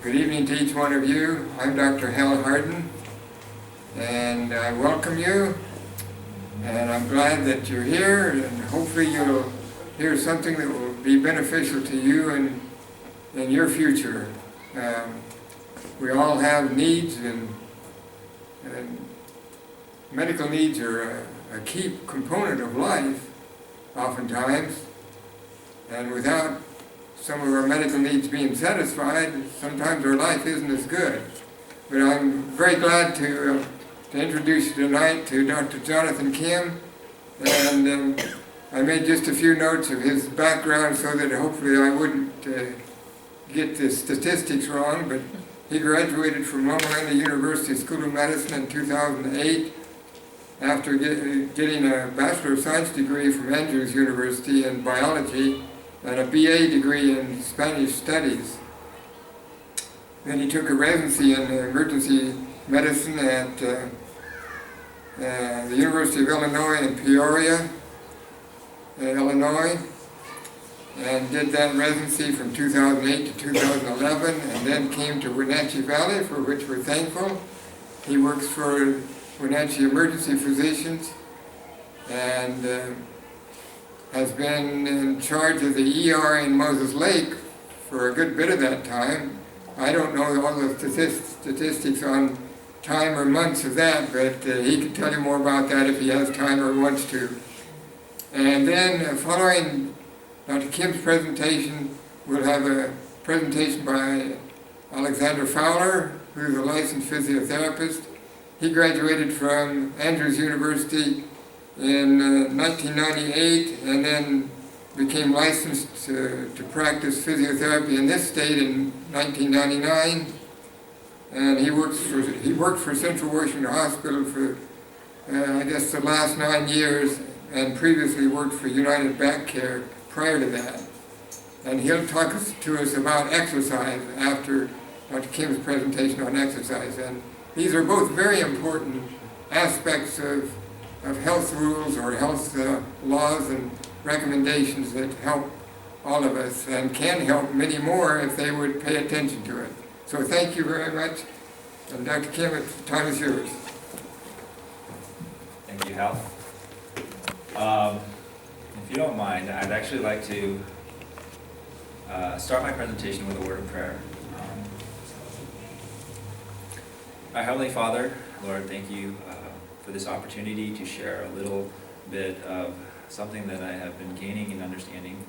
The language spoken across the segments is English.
Good evening to each one of you. I'm Dr. Hal Harden, and I welcome you, and I'm glad that you're here, and hopefully you'll hear something that will be beneficial to you in your future. We all have needs, and medical needs are a key component of life, oftentimes, and without some of our medical needs being satisfied, sometimes our life isn't as good. But I'm very glad to introduce you tonight to Dr. Jonathan Kim, and I made just a few notes of his background so that hopefully I wouldn't get the statistics wrong, but he graduated from Loma Linda University School of Medicine in 2008 after getting a Bachelor of Science degree from Andrews University in biology and a BA degree in Spanish Studies. Then he took a residency in emergency medicine at the University of Illinois in Peoria, Illinois, and did that residency from 2008 to 2011, and then came to Wenatchee Valley, for which we're thankful. He works for Wenatchee Emergency Physicians and has been in charge of the ER in Moses Lake for a good bit of that time. I don't know all the statistics on time or months of that, but he can tell you more about that if he has time or wants to. And then following Dr. Kim's presentation, we'll have a presentation by Alexander Fowler, who's a licensed physiotherapist. He graduated from Andrews University in 1998 and then became licensed to practice physiotherapy in this state in 1999. And he worked for Central Washington Hospital for I guess the last 9 years, and previously worked for United Back Care prior to that. And he'll talk to us about exercise after Dr. Kim's presentation on exercise. And these are both very important aspects of health rules or health laws and recommendations that help all of us and can help many more if they would pay attention to it. So thank you very much. And Dr. Kim, the time is yours. Thank you, Hal. If you don't mind, I'd actually like to start my presentation with a word of prayer. Our Heavenly Father, Lord, thank you for this opportunity to share a little bit of something that I have been gaining in understanding.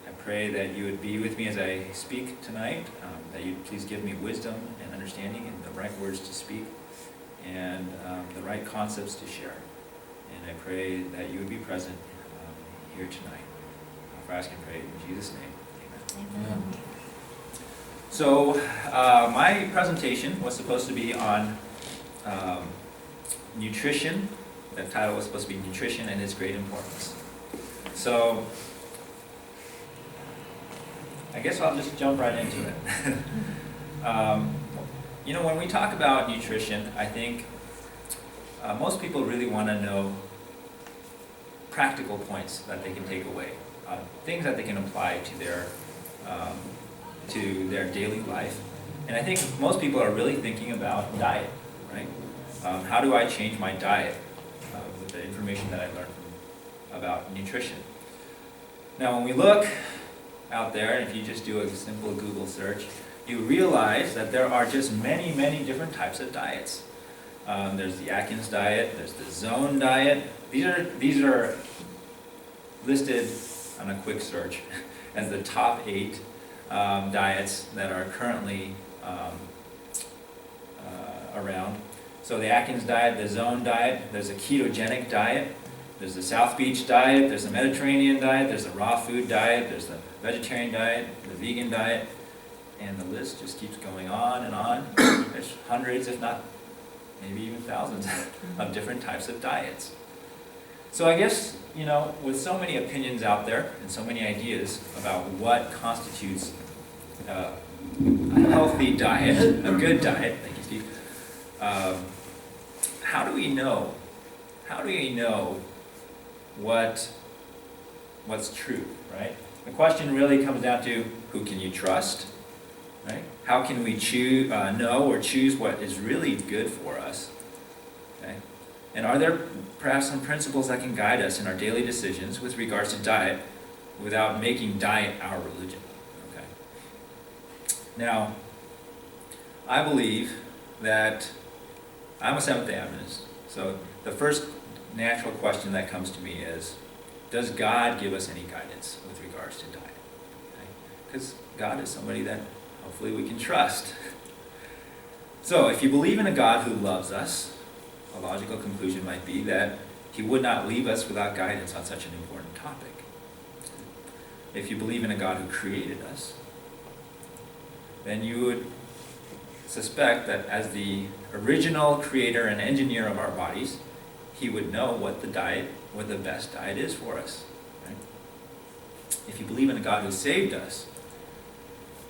I pray that you would be with me as I speak tonight, that you'd please give me wisdom and understanding and the right words to speak and the right concepts to share. And I pray that you would be present here tonight. For ask and pray in Jesus' name, amen. So my presentation was supposed to be on nutrition. The title was supposed to be Nutrition and Its Great Importance. So I guess I'll just jump right into it. When we talk about nutrition, I think most people really want to know practical points that they can take away, things that they can apply to their daily life. And I think most people are really thinking about diet, right? How do I change my diet with the information that I learned about nutrition? Now, when we look out there, and if you just do a simple Google search, you realize that there are just many, many different types of diets. There's the Atkins diet, there's the Zone diet. These are listed on a quick search as the top 8 diets that are currently around. So the Atkins diet, the Zone diet, there's a ketogenic diet, there's the South Beach diet, there's the Mediterranean diet, there's the raw food diet, there's the vegetarian diet, the vegan diet, and the list just keeps going on and on. There's hundreds, if not maybe even thousands, of different types of diets. So I guess, with so many opinions out there and so many ideas about what constitutes a healthy diet, a good diet, thank you, Steve, how do we know what's true, right? The question really comes down to, who can you trust? right? How can we know or choose what is really good for us? Okay? And are there perhaps some principles that can guide us in our daily decisions with regards to diet without making diet our religion? Okay. Now, I believe that I'm a Seventh-day Adventist, so the first natural question that comes to me is, does God give us any guidance with regards to diet? Because God is somebody that hopefully we can trust. So if you believe in a God who loves us, a logical conclusion might be that he would not leave us without guidance on such an important topic. If you believe in a God who created us, then you would suspect that as the original creator and engineer of our bodies, he would know what the best diet is for us. Right? If you believe in a God who saved us,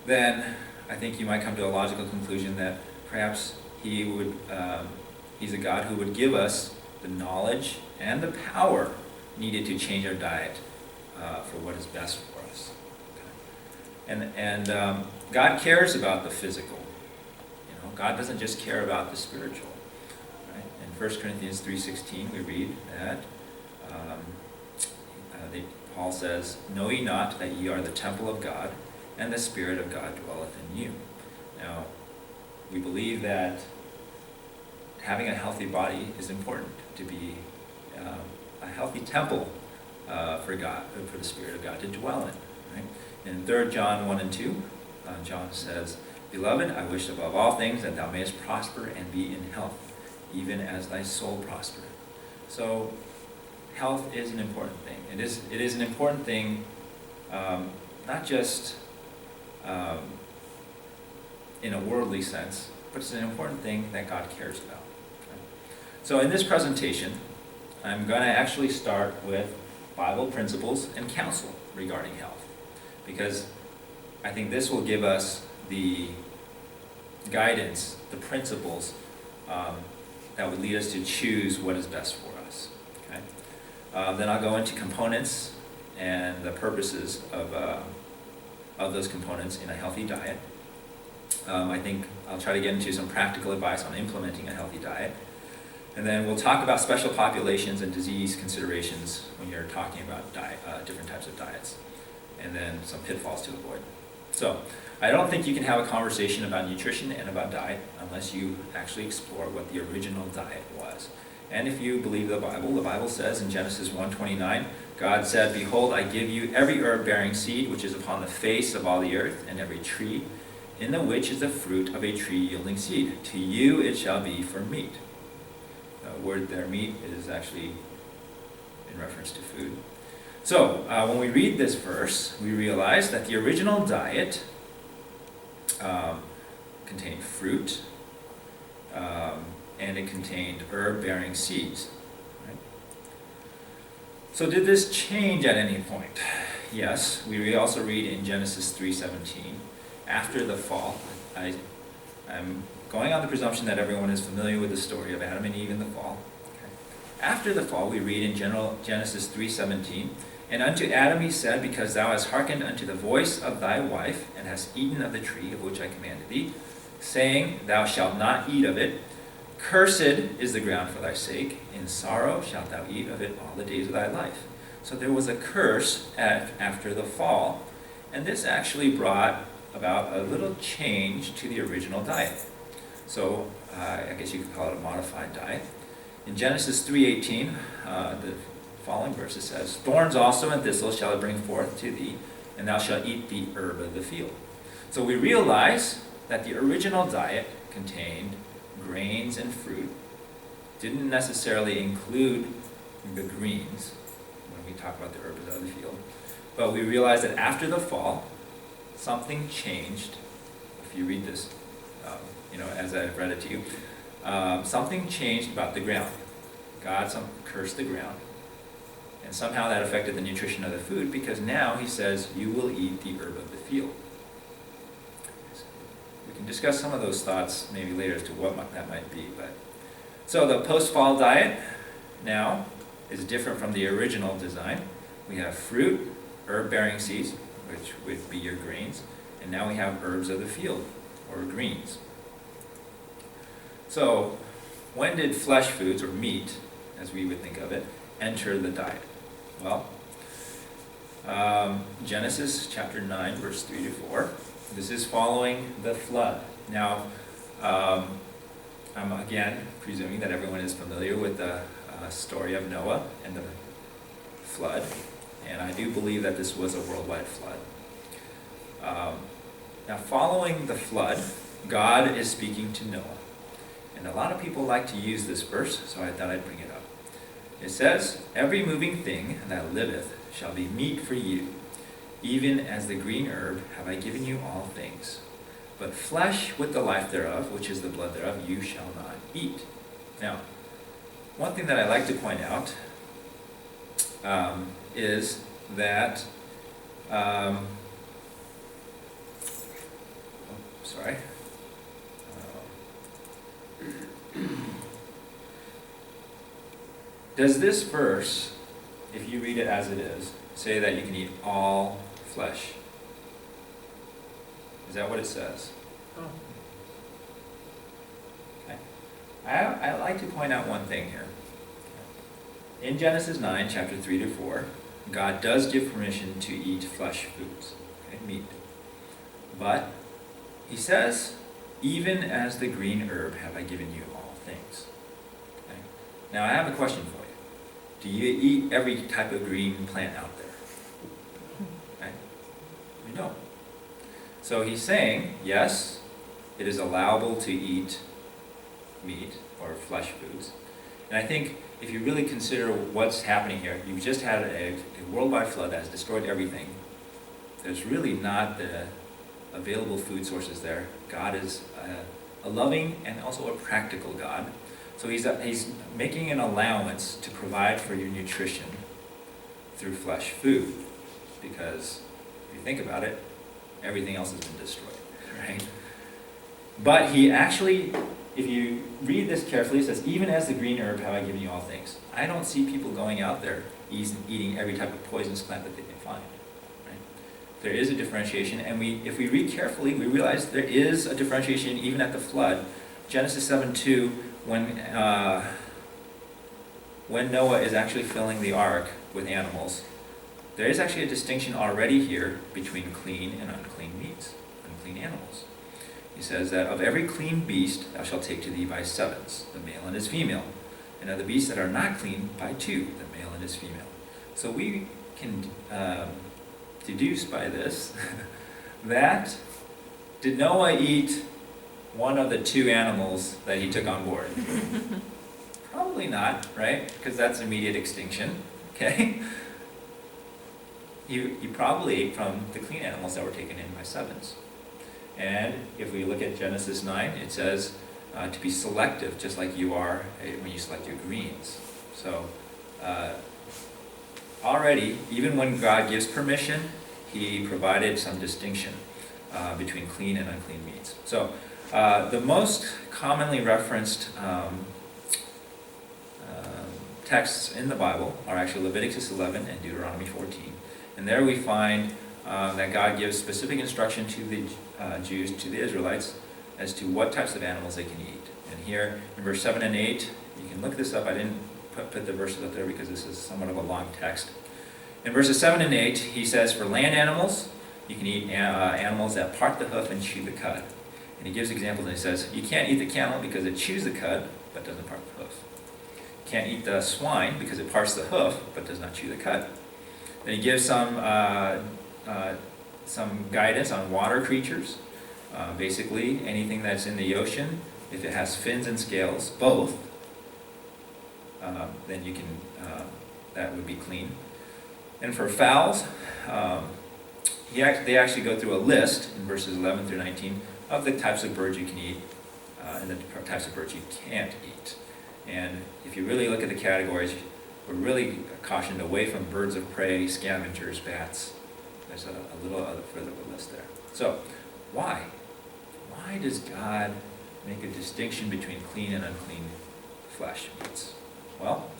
then I think you might come to a logical conclusion that perhaps he's a God who would give us the knowledge and the power needed to change our diet for what is best for us. Okay. And God cares about the physical. God doesn't just care about the spiritual. Right? In 1 Corinthians 3:16 we read that Paul says, "Know ye not that ye are the temple of God, and the Spirit of God dwelleth in you." Now, we believe that having a healthy body is important, to be a healthy temple for God, for the Spirit of God to dwell in. Right? In 3 John 1 and 2, John says, "Beloved, I wish above all things that thou mayest prosper and be in health, even as thy soul prospereth." So, health is an important thing. It is an important thing, not just in a worldly sense, but it's an important thing that God cares about. Okay? So in this presentation, I'm going to actually start with Bible principles and counsel regarding health, because I think this will give us the guidance, the principles that would lead us to choose what is best for us. Okay? Then I'll go into components and the purposes of those components in a healthy diet. I think I'll try to get into some practical advice on implementing a healthy diet. And then we'll talk about special populations and disease considerations when you're talking about different types of diets, and then some pitfalls to avoid. So, I don't think you can have a conversation about nutrition and about diet unless you actually explore what the original diet was. And if you believe the Bible says in Genesis 1:29, God said, "Behold, I give you every herb bearing seed which is upon the face of all the earth, and every tree in the which is the fruit of a tree yielding seed. To you it shall be for meat." The word there, meat, is actually in reference to food. So, when we read this verse, we realize that the original diet contained fruit, and it contained herb-bearing seeds. Right? So did this change at any point? Yes, we also read in Genesis 3:17, after the fall. I'm going on the presumption that everyone is familiar with the story of Adam and Eve in the fall. Okay. After the fall, we read in Genesis 3:17, "And unto Adam he said, Because thou hast hearkened unto the voice of thy wife, and hast eaten of the tree of which I commanded thee, saying, Thou shalt not eat of it. Cursed is the ground for thy sake. In sorrow shalt thou eat of it all the days of thy life." So there was a curse after the fall, and this actually brought about a little change to the original diet. So I guess you could call it a modified diet. In Genesis 3:18, the following verse, it says, "Thorns also and thistles shall it bring forth to thee, and thou shalt eat the herb of the field." So we realize that the original diet contained grains and fruit, didn't necessarily include the greens when we talk about the herbs of the field, but we realize that after the fall, something changed. If you read this, as I've read it to you, something changed about the ground. God cursed the ground. And somehow that affected the nutrition of the food, because now he says, "You will eat the herb of the field." We can discuss some of those thoughts maybe later as to what that might be. So the post-fall diet now is different from the original design. We have fruit, herb-bearing seeds, which would be your grains, And now we have herbs of the field, or greens. So, when did flesh foods, or meat, as we would think of it, enter the diet? Well, Genesis chapter 9, verse 3 to 4. This is following the flood. Now, I'm again presuming that everyone is familiar with the story of Noah and the flood, and I do believe that this was a worldwide flood. Now, following the flood, God is speaking to Noah. And a lot of people like to use this verse, so I thought I'd bring it up. It says, "Every moving thing that liveth shall be meat for you. Even as the green herb have I given you all things. But flesh with the life thereof, which is the blood thereof, you shall not eat." Now, one thing that I like to point out is that, does this verse, if you read it as it is, say that you can eat all flesh? Is that what it says? Oh. Okay. I like to point out one thing here. In Genesis 9, chapter 3 to 4, God does give permission to eat flesh foods, okay, meat. But he says, "Even as the green herb have I given you all things." Okay? Now I have a question for you. Do you eat every type of green plant out there? Okay? We don't. So he's saying, yes, it is allowable to eat meat or flesh foods. And I think if you really consider what's happening here, you've just had a worldwide flood that has destroyed everything. There's really not the available food sources there. God is a loving and also a practical God. So he's making an allowance to provide for your nutrition through flesh food. Because if you think about it, everything else has been destroyed, right? But he actually, if you read this carefully, it says, "Even as the green herb have I given you all things." I don't see people going out there eating every type of poisonous plant that they can find. Right? There is a differentiation, and if we read carefully, we realize there is a differentiation even at the flood. Genesis 7:2, when Noah is actually filling the ark with animals, there is actually a distinction already here between clean and unclean meats, unclean animals. He says that, "Of every clean beast thou shalt take to thee by sevens, the male and his female, and of the beasts that are not clean by two, the male and his female." So we can deduce by this that, did Noah eat one of the two animals that he took on board? Probably not, right? Because that's immediate extinction, okay? He probably ate from the clean animals that were taken in by sevens. And if we look at Genesis 9, it says to be selective, just like you are when you select your greens. So already, even when God gives permission, he provided some distinction between clean and unclean meats. So the most commonly referenced texts in the Bible are actually Leviticus 11 and Deuteronomy 14. And there we find that God gives specific instruction to the Jews, to the Israelites, as to what types of animals they can eat. And here in verse 7 and 8, you can look this up. I didn't put the verses up there because this is somewhat of a long text. In verses 7 and 8, he says, "For land animals, you can eat animals that part the hoof and chew the cud." And he gives examples, and he says, you can't eat the camel because it chews the cud, but doesn't part the hoof. You can't eat the swine because it parts the hoof, but does not chew the cud. Then he gives some guidance on water creatures. Basically, anything that's in the ocean, if it has fins and scales, both, then you can, that would be clean. And for fowls, they actually go through a list in verses 11 through 19 of the types of birds you can eat and the types of birds you can't eat. And if you really look at the categories, we're really cautioned away from birds of prey, scavengers, bats. There's a little further of a list there. So, why? Why does God make a distinction between clean and unclean flesh meats? Well,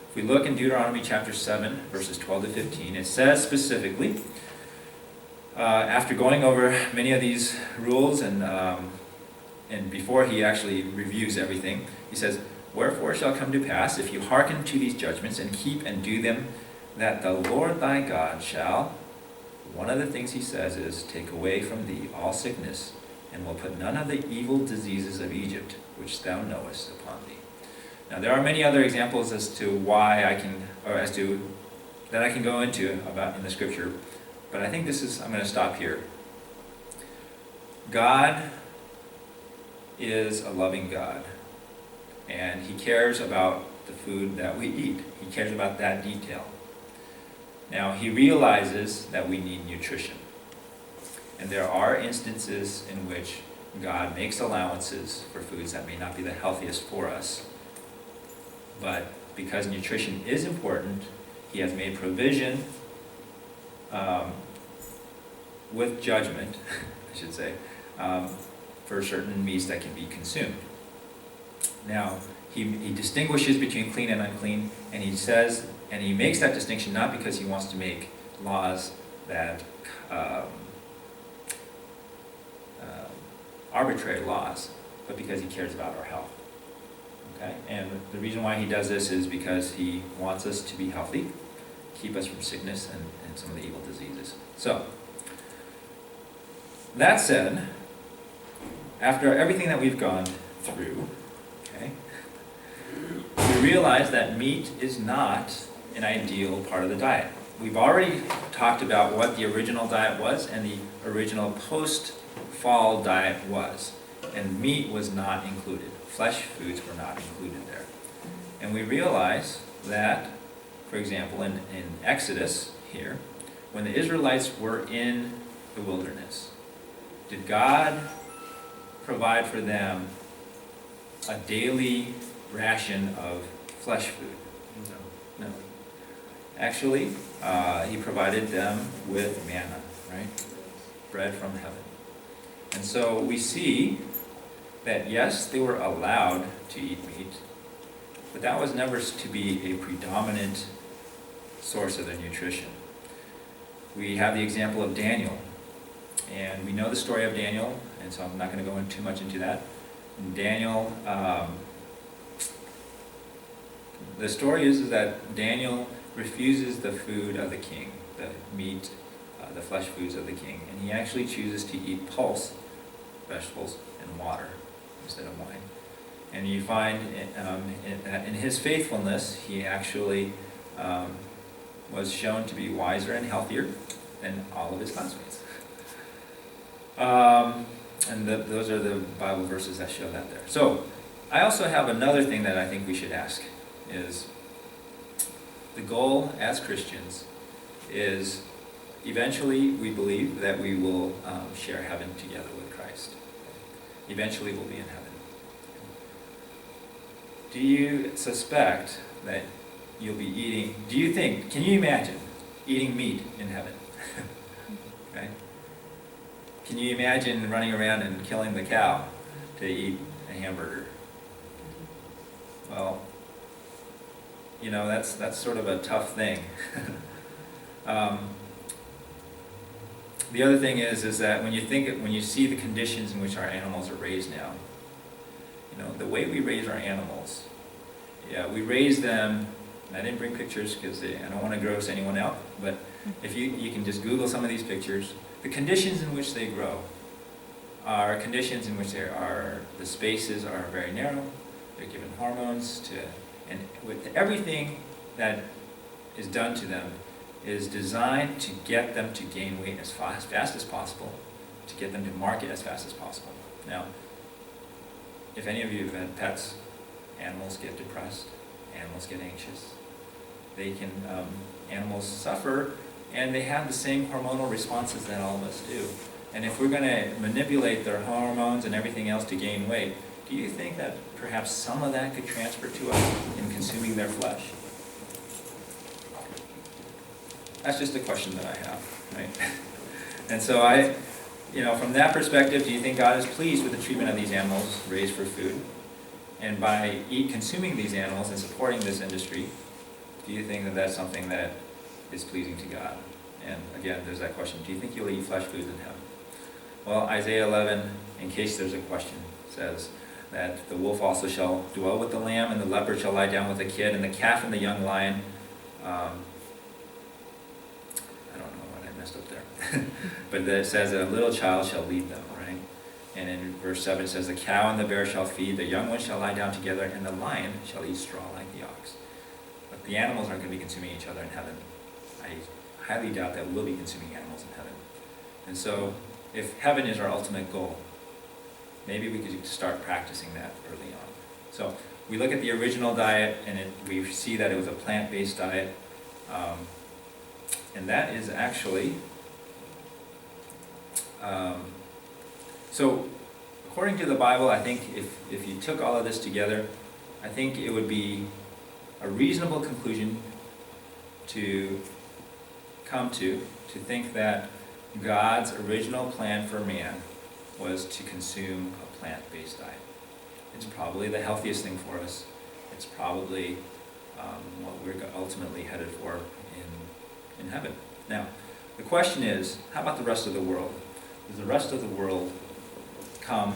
if we look in Deuteronomy chapter 7, verses 12 to 15, it says specifically, after going over many of these rules and before he actually reviews everything, he says, "Wherefore it shall come to pass, if you hearken to these judgments and keep and do them, that the Lord thy God shall," one of the things he says is, "take away from thee all sickness, and will put none of the evil diseases of Egypt, which thou knowest, upon thee." Now there are many other examples as to why I can, or as to, that I can go into about in the scripture, but I think I'm going to stop here. God is a loving God, and he cares about the food that we eat. He cares about that detail. Now, he realizes that we need nutrition. And there are instances in which God makes allowances for foods that may not be the healthiest for us. But because nutrition is important, he has made provision with judgment, I should say, for certain meats that can be consumed. Now, he distinguishes between clean and unclean, and he says, and he makes that distinction not because he wants to make laws that arbitrary laws, but because he cares about our health. Okay? And the reason why he does this is because he wants us to be healthy, keep us from sickness and some of the evil diseases. So, that said, after everything that we've gone through, okay, we realize that meat is not an ideal part of the diet. We've already talked about what the original diet was and the original post-fall diet was. And meat was not included. Flesh foods were not included there. And we realize that, for example, in Exodus here, when the Israelites were in the wilderness, did God provide for them a daily ration of flesh food? No. Actually, he provided them with manna, right? Bread from heaven. And so we see that yes, they were allowed to eat meat, but that was never to be a predominant source of their nutrition. We have the example of Daniel, and we know the story of Daniel, and so I'm not going to go too much into that. And Daniel, the story is that Daniel refuses the food of the king, the meat, the flesh foods of the king, and he actually chooses to eat pulse, vegetables, and water instead of wine. And you find in his faithfulness, he actually was shown to be wiser and healthier than all of his classmates. Those are the Bible verses that show that there. So, I also have another thing that I think we should ask is, the goal as Christians is eventually we believe that we will share heaven together with Christ. Eventually we'll be in heaven. Do you suspect that you'll be eating, can you imagine eating meat in heaven? Okay? Can you imagine running around and killing the cow to eat a hamburger? Well, that's sort of a tough thing. The other thing is that when you see the conditions in which our animals are raised now, the way we raise our animals, we raise them, and I didn't bring pictures because I don't want to gross anyone out, but if you can just Google some of these pictures, the conditions in which they grow are conditions in which the spaces are very narrow, they're given hormones and with everything that is done to them is designed to get them to gain weight as fast as possible, to get them to market as fast as possible. Now, if any of you have had pets, animals get depressed, animals get anxious. Animals suffer, and they have the same hormonal responses that all of us do. And if we're going to manipulate their hormones and everything else to gain weight, do you think that perhaps some of that could transfer to us in consuming their flesh? That's just a question that I have, right? And so from that perspective, do you think God is pleased with the treatment of these animals raised for food? And by consuming these animals and supporting this industry, do you think that that's something that is pleasing to God? And again, there's that question, do you think you'll eat flesh foods in heaven? Well, Isaiah 11, in case there's a question, says that the wolf also shall dwell with the lamb, and the leopard shall lie down with the kid, and the calf and the young lion. I don't know what I messed up there. But it says that a little child shall lead them, right? And in verse 7 it says, the cow and the bear shall feed, the young ones shall lie down together, and the lion shall eat straw like the ox. But the animals aren't going to be consuming each other in heaven. I highly doubt that we'll be consuming animals in heaven. And so, if heaven is our ultimate goal, maybe we could start practicing that early on. So, we look at the original diet, and we see that it was a plant-based diet. And that is actually... so, according to the Bible, I think if you took all of this together, I think it would be a reasonable conclusion to come to think that God's original plan for man was to consume a plant-based diet. It's probably the healthiest thing for us. It's probably what we're ultimately headed for in heaven. Now, the question is, how about the rest of the world? Does the rest of the world come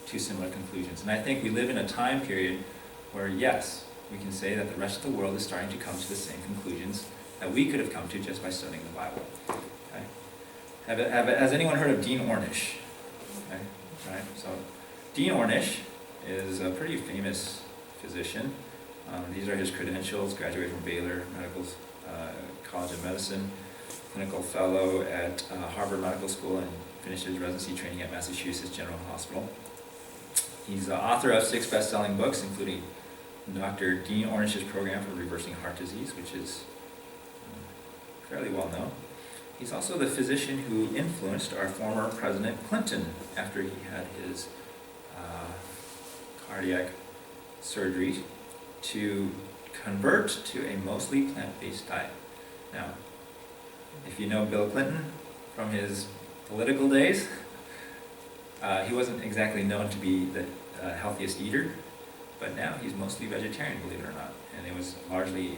to similar conclusions? And I think we live in a time period where, yes, we can say that the rest of the world is starting to come to the same conclusions that we could have come to just by studying the Bible. Okay? Has anyone heard of Dean Ornish? Okay? Right? So, Dean Ornish is a pretty famous physician. These are his credentials: graduated from Baylor College of Medicine, clinical fellow at Harvard Medical School, and finished his residency training at Massachusetts General Hospital. He's the author of 6 best-selling books, including Dr. Dean Ornish's program for reversing heart disease, which is fairly well known. He's also the physician who influenced our former President Clinton after he had his cardiac surgery to convert to a mostly plant-based diet. Now, if you know Bill Clinton from his political days, he wasn't exactly known to be the healthiest eater, but now he's mostly vegetarian, believe it or not. And it was largely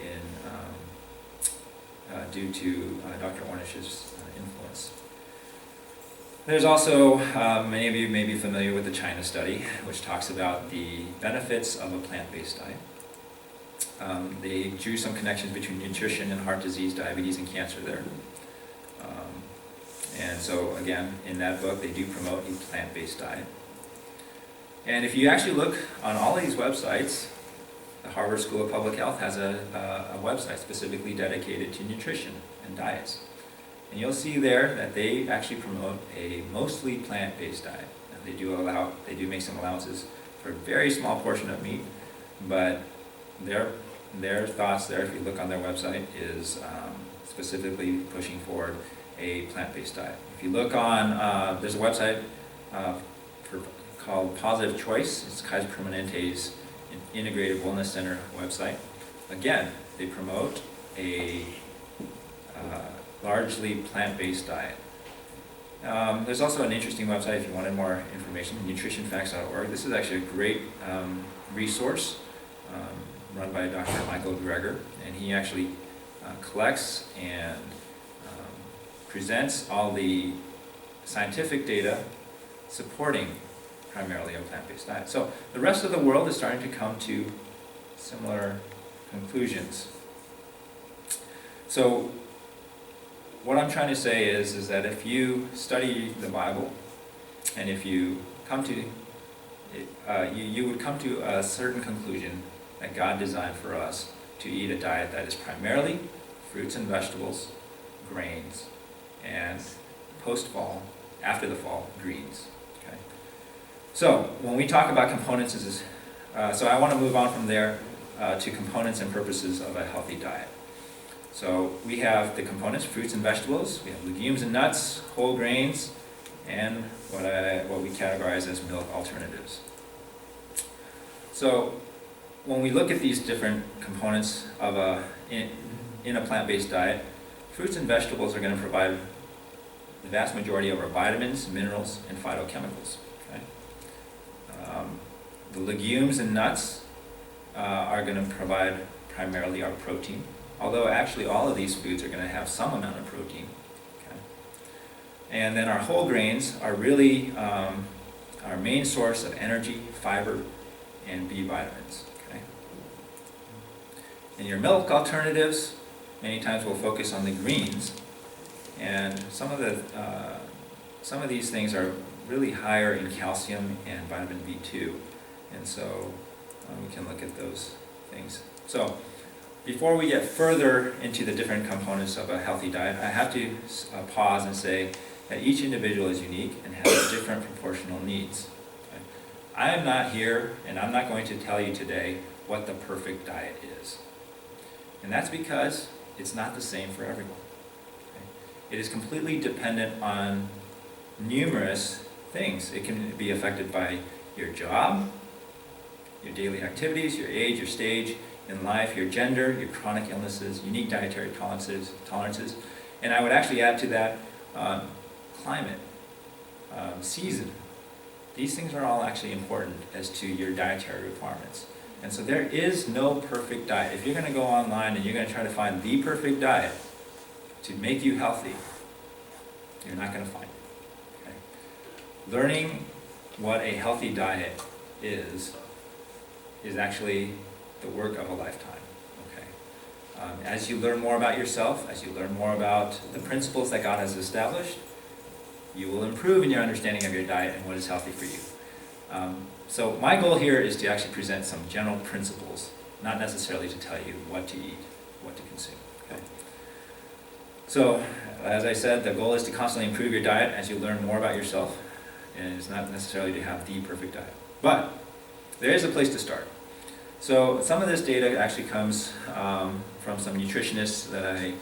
due to Dr. Ornish's influence. There's also, many of you may be familiar with the China study, which talks about the benefits of a plant-based diet. They drew some connections between nutrition and heart disease, diabetes, and cancer there. And so, again, in that book, they do promote a plant-based diet. And if you actually look on all of these websites, the Harvard School of Public Health has a website specifically dedicated to nutrition and diets. And you'll see there that they actually promote a mostly plant-based diet. Now, they do make some allowances for a very small portion of meat, but their thoughts there, if you look on their website, is specifically pushing forward a plant-based diet. If you look on, there's a website called Positive Choice. It's Kaiser Permanente's Integrated Wellness Center website. Again, they promote a largely plant-based diet. There's also an interesting website if you wanted more information, nutritionfacts.org. This is actually a great resource run by Dr. Michael Greger, and he actually collects and presents all the scientific data supporting primarily a plant-based diet. So the rest of the world is starting to come to similar conclusions. So what I'm trying to say is that if you study the Bible, and if you come to it, you would come to a certain conclusion that God designed for us to eat a diet that is primarily fruits and vegetables, grains, and post-fall, after the fall, greens. Okay. So when we talk about components, so I want to move on from there to components and purposes of a healthy diet. So we have the components: fruits and vegetables. We have legumes and nuts, whole grains, and what we categorize as milk alternatives. So when we look at these different components of in a plant-based diet, fruits and vegetables are going to provide the vast majority of our vitamins, minerals, and phytochemicals. Okay? The legumes and nuts are going to provide primarily our protein, although actually all of these foods are going to have some amount of protein And then our whole grains are really our main source of energy, fiber, and B vitamins. Okay? In your milk alternatives, many times we'll focus on the greens, and some of these things are really higher in calcium and vitamin B2, and so we can look at those things. So before we get further into the different components of a healthy diet, I have to pause and say that each individual is unique and has different proportional needs. Okay? I am not here, and I'm not going to tell you today what the perfect diet is. And that's because it's not the same for everyone. Okay? It is completely dependent on numerous things. It can be affected by your job, your daily activities, your age, your stage in life, your gender, your chronic illnesses, unique dietary tolerances, and I would actually add to that climate, season. These things are all actually important as to your dietary requirements. And so there is no perfect diet. If you're going to go online and you're going to try to find the perfect diet to make you healthy, you're not going to find it. Okay? Learning what a healthy diet is actually the work of a lifetime. Okay? As you learn more about yourself, as you learn more about the principles that God has established, you will improve in your understanding of your diet and what is healthy for you. So my goal here is to actually present some general principles, not necessarily to tell you what to eat, what to consume. Okay? So, as I said, the goal is to constantly improve your diet as you learn more about yourself, and it's not necessarily to have the perfect diet. But there is a place to start. So some of this data actually comes from some nutritionists that I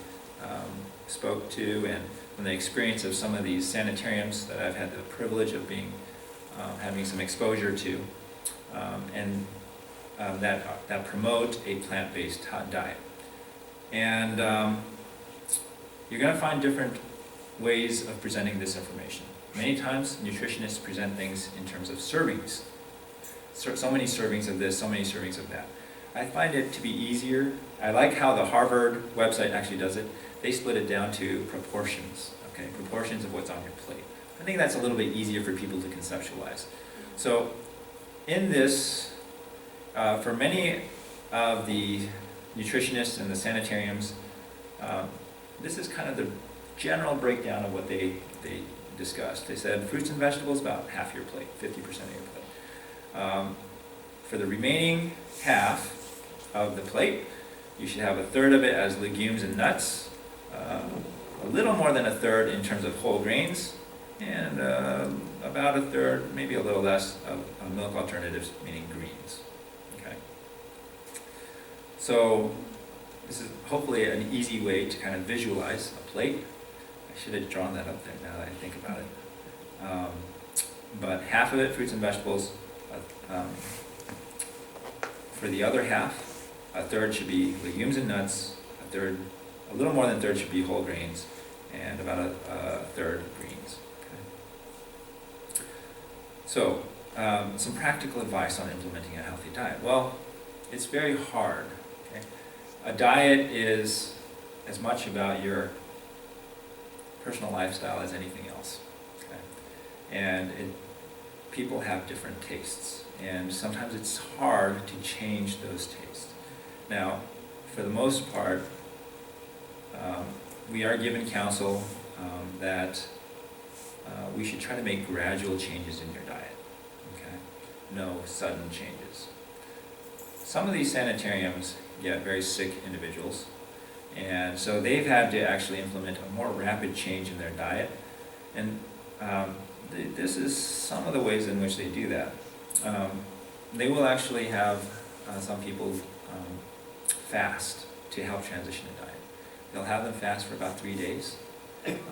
spoke to, and from the experience of some of these sanitariums that I've had the privilege of having some exposure to, and that promote a plant-based diet. And you're going to find different ways of presenting this information. Many times, nutritionists present things in terms of servings. So many servings of this, so many servings of that. I find it to be easier. I like how the Harvard website actually does it. They split it down to proportions, okay? Proportions of what's on your plate. I think that's a little bit easier for people to conceptualize. So in this, for many of the nutritionists and the sanitariums, this is kind of the general breakdown of what they discussed. They said fruits and vegetables, about half your plate, 50% of your plate. For the remaining half of the plate, you should have a third of it as legumes and nuts, a little more than a third in terms of whole grains, and about a third, maybe a little less, of milk alternatives, meaning greens. Okay. So this is hopefully an easy way to kind of visualize a plate. I should have drawn that up there now that I think about it. But half of it, fruits and vegetables. For the other half, a third should be legumes and nuts, a little more than a third should be whole grains, and about a third greens. Okay. So, some practical advice on implementing a healthy diet. Well, it's very hard. Okay? A diet is as much about your personal lifestyle as anything else. Okay? And people have different tastes, and sometimes it's hard to change those tastes. Now, for the most part, we are given counsel that we should try to make gradual changes in your diet. Okay? No sudden changes. Some of these sanitariums get very sick individuals, and so they've had to actually implement a more rapid change in their diet. And this is some of the ways in which they do that. They will actually have some people fast to help transition a diet. They'll have them fast for about 3 days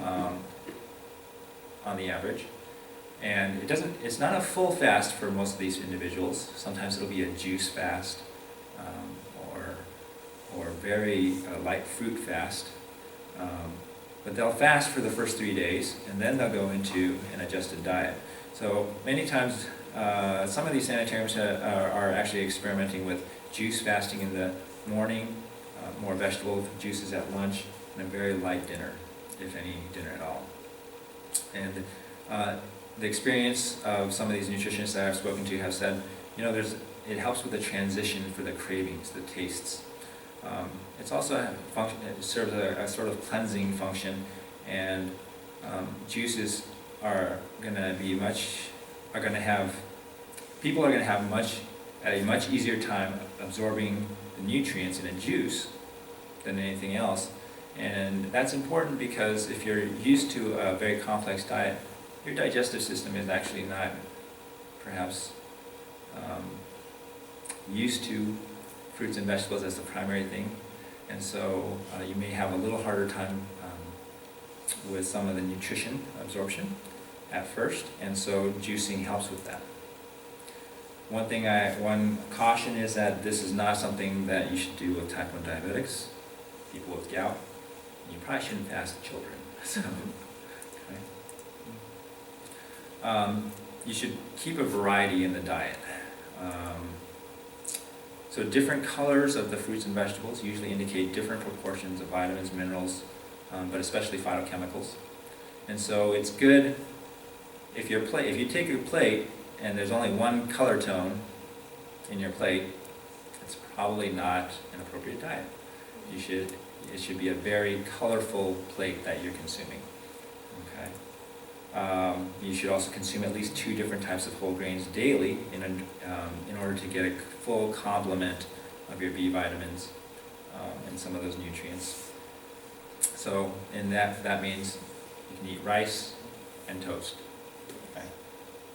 on the average. And it's not a full fast for most of these individuals. Sometimes it'll be a juice fast or very light fruit fast. But they'll fast for the first 3 days, and then they'll go into an adjusted diet. So many times, some of these sanitariums are actually experimenting with juice fasting in the morning, more vegetable juices at lunch, and a very light dinner, if any dinner at all. And the experience of some of these nutritionists that I've spoken to have said, it helps with the transition for the cravings, the tastes. It's also it serves a sort of cleansing function, and juices are going to have a much easier time absorbing the nutrients in a juice than anything else. And that's important because if you're used to a very complex diet, your digestive system is actually not perhaps used to fruits and vegetables as the primary thing. And so you may have a little harder time with some of the nutrition absorption at first, and so juicing helps with that. One caution is that this is not something that you should do with type 1 diabetics, people with gout. You probably shouldn't fast children. So, you should keep a variety in the diet. So different colors of the fruits and vegetables usually indicate different proportions of vitamins, minerals, but especially phytochemicals. And so it's good if you take your plate and there's only one color tone in your plate, it's probably not an appropriate diet. It should be a very colorful plate that you're consuming. Okay. You should also consume at least 2 different types of whole grains daily in order to get a full complement of your B vitamins and some of those nutrients. So, and that means you can eat rice and toast. Okay.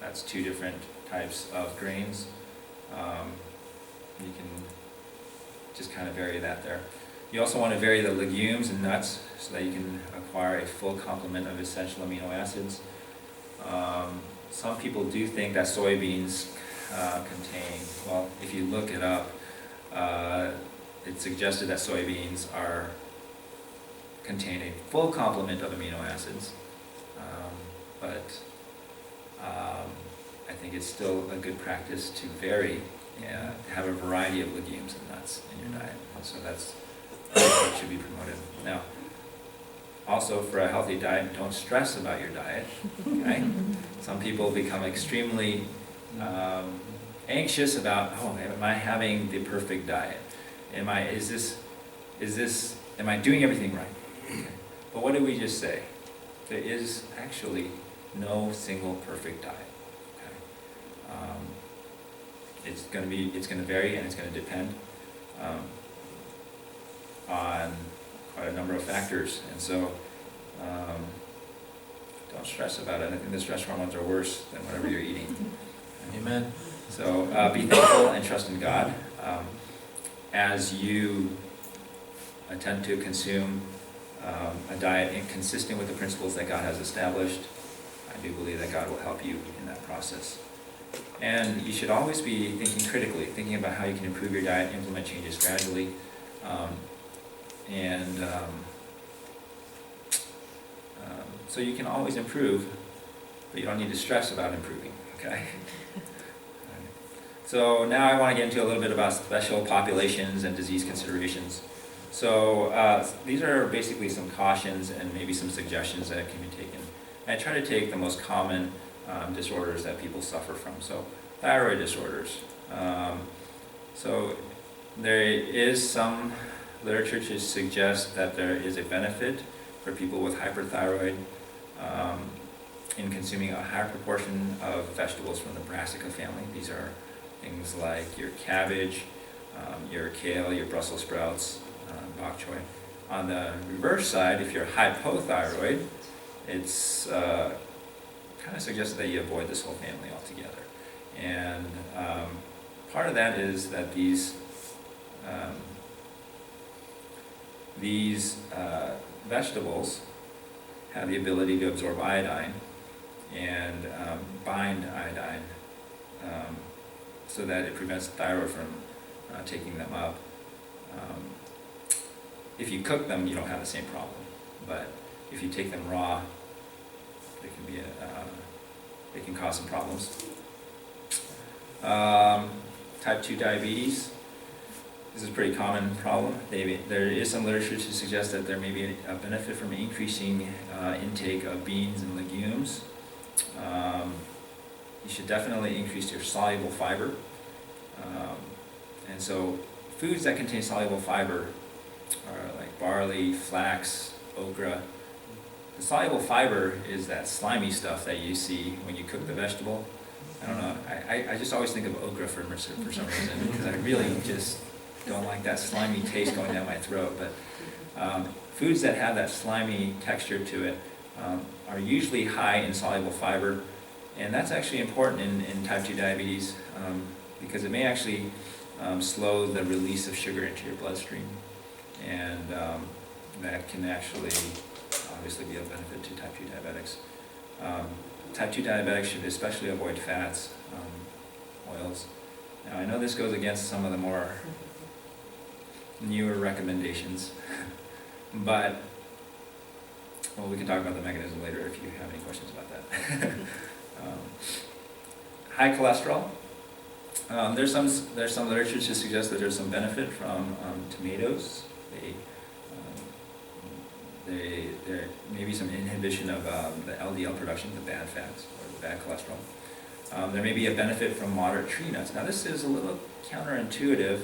That's 2 different types of grains. You can just kind of vary that there. You also want to vary the legumes and nuts so that you can acquire a full complement of essential amino acids. Some people do think that soybeans contain, well, if you look it up, it's suggested that soybeans contain a full complement of amino acids, but I think it's still a good practice to vary, to have a variety of legumes and nuts in your diet. So that's what should be promoted. Now, also for a healthy diet, don't stress about your diet. Okay? Some people become extremely anxious about, am I having the perfect diet? Am I doing everything right? Okay. But what did we just say? There is actually no single perfect diet. Okay? It's going to vary, and it's going to depend on quite a number of factors, and so don't stress about it. I think the stress hormones are worse than whatever you're eating. Amen. So be thankful and trust in God as you attempt to consume a diet consistent with the principles that God has established. I do believe that God will help you in that process. And you should always be thinking critically, thinking about how you can improve your diet, implement changes gradually, so you can always improve, but you don't need to stress about improving, okay? So now I want to get into a little bit about special populations and disease considerations. So these are basically some cautions and maybe some suggestions that can be taken. And I try to take the most common disorders that people suffer from. So thyroid disorders. So there is some literature to suggest that there is a benefit for people with hyperthyroid in consuming a higher proportion of vegetables from the brassica family. These are things like your cabbage, your kale, your Brussels sprouts, bok choy. On the reverse side, if you're hypothyroid, it's kind of suggested that you avoid this whole family altogether. And part of that is that these vegetables have the ability to absorb iodine and bind iodine so that it prevents the thyroid from taking them up. If you cook them, you don't have the same problem, but if you take them raw, they can cause some problems. Type 2 diabetes. This is a pretty common problem. There is some literature to suggest that there may be a benefit from increasing intake of beans and legumes. You should definitely increase your soluble fiber. And so foods that contain soluble fiber are like barley, flax, okra. The soluble fiber is that slimy stuff that you see when you cook the vegetable. I don't know, I just always think of okra for some reason, because I really just don't like that slimy taste going down my throat. But foods that have that slimy texture to it are usually high in soluble fiber, and that's actually important in type 2 diabetes because it may actually slow the release of sugar into your bloodstream, and that can actually obviously be a benefit to type 2 diabetics. Type 2 diabetics should especially avoid fats, oils. Now I know this goes against some of the more newer recommendations, but well, we can talk about the mechanism later if you have any questions about that. High cholesterol. There's some literature to suggest that there's some benefit from tomatoes. There may be some inhibition of the LDL production, the bad fats or the bad cholesterol. There may be a benefit from moderate tree nuts. Now this is a little counterintuitive,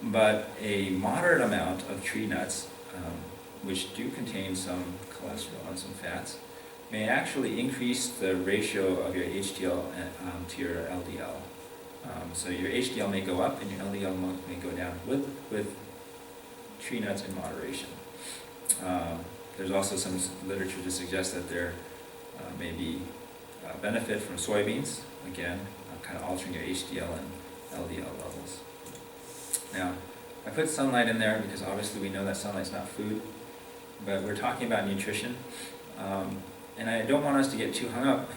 but a moderate amount of tree nuts, which do contain some cholesterol and some fats, may actually increase the ratio of your HDL to your LDL. So your HDL may go up and your LDL may go down with tree nuts in moderation. There's also some literature to suggest that there may be benefit from soybeans, again, kind of altering your HDL and LDL levels. Now, I put sunlight in there because obviously we know that sunlight's not food, but we're talking about nutrition, and I don't want us to get too hung up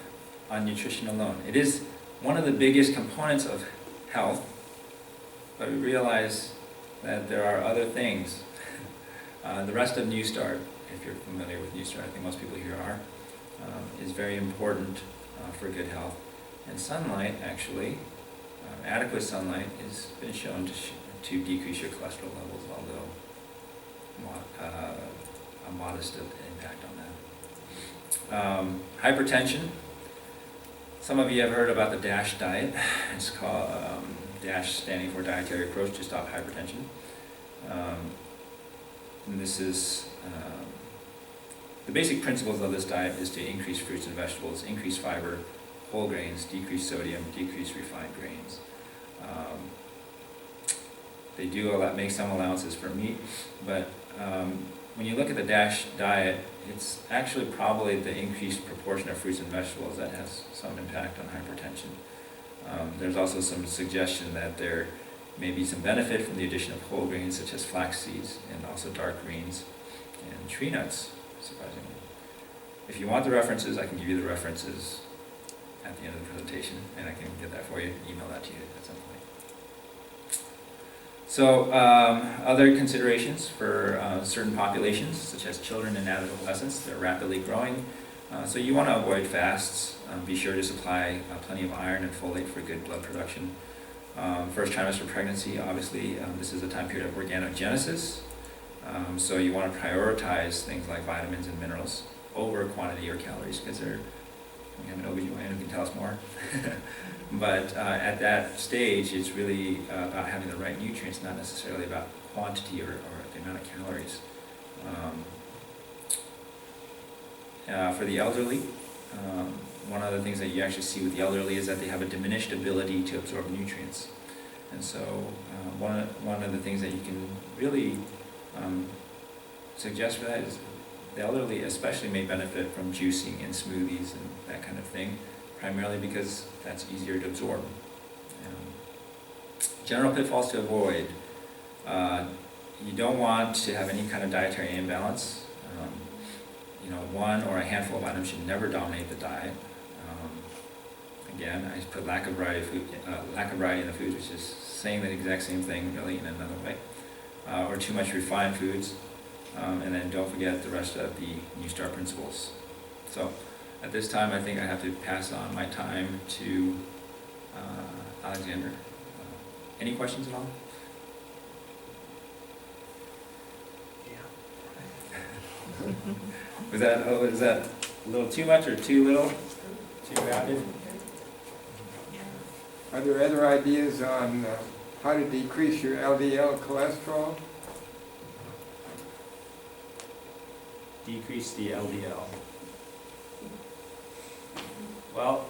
on nutrition alone. It is one of the biggest components of health, but we realize that there are other things. The rest of New Start, if you're familiar with New Start, I think most people here are, is very important for good health. And sunlight, actually, adequate sunlight has been shown to decrease your cholesterol levels, although a modest impact on that. Hypertension. Some of you have heard about the DASH diet. It's called DASH standing for Dietary Approach to Stop Hypertension. And this is the basic principles of this diet is to increase fruits and vegetables, increase fiber, whole grains, decrease sodium, decrease refined grains. They do make some allowances for meat, but when you look at the DASH diet, it's actually probably the increased proportion of fruits and vegetables that has some impact on hypertension. There's also some suggestion that there may be some benefit from the addition of whole grains such as flax seeds and also dark greens and tree nuts, surprisingly. If you want the references, I can give you the references at the end of the presentation, and I can get that for you, email that to you at some point. So other considerations for certain populations, such as children and adolescents, they're rapidly growing. So you want to avoid fasts. Be sure to supply plenty of iron and folate for good blood production. First trimester pregnancy, obviously, this is a time period of organogenesis. So you want to prioritize things like vitamins and minerals over quantity or calories, because we have an OBGYN who can tell us more. But at that stage, it's really about having the right nutrients, not necessarily about quantity or the amount of calories. For the elderly, one of the things that you actually see with the elderly is that they have a diminished ability to absorb nutrients. And so one of the things that you can really suggest for that is the elderly especially may benefit from juicing and smoothies and that kind of thing, primarily because that's easier to absorb. General pitfalls to avoid. You don't want to have any kind of dietary imbalance. One or a handful of items should never dominate the diet. Again, I put lack of variety in the foods, which is saying the exact same thing really in another way. Or too much refined foods. And then don't forget the rest of the New Start principles. So at this time, I think I have to pass on my time to Alexander. Any questions at all? Was that, oh, is that a little too much or too little? Too rapid? Are there other ideas on how to decrease your LDL cholesterol? Decrease the LDL. Well,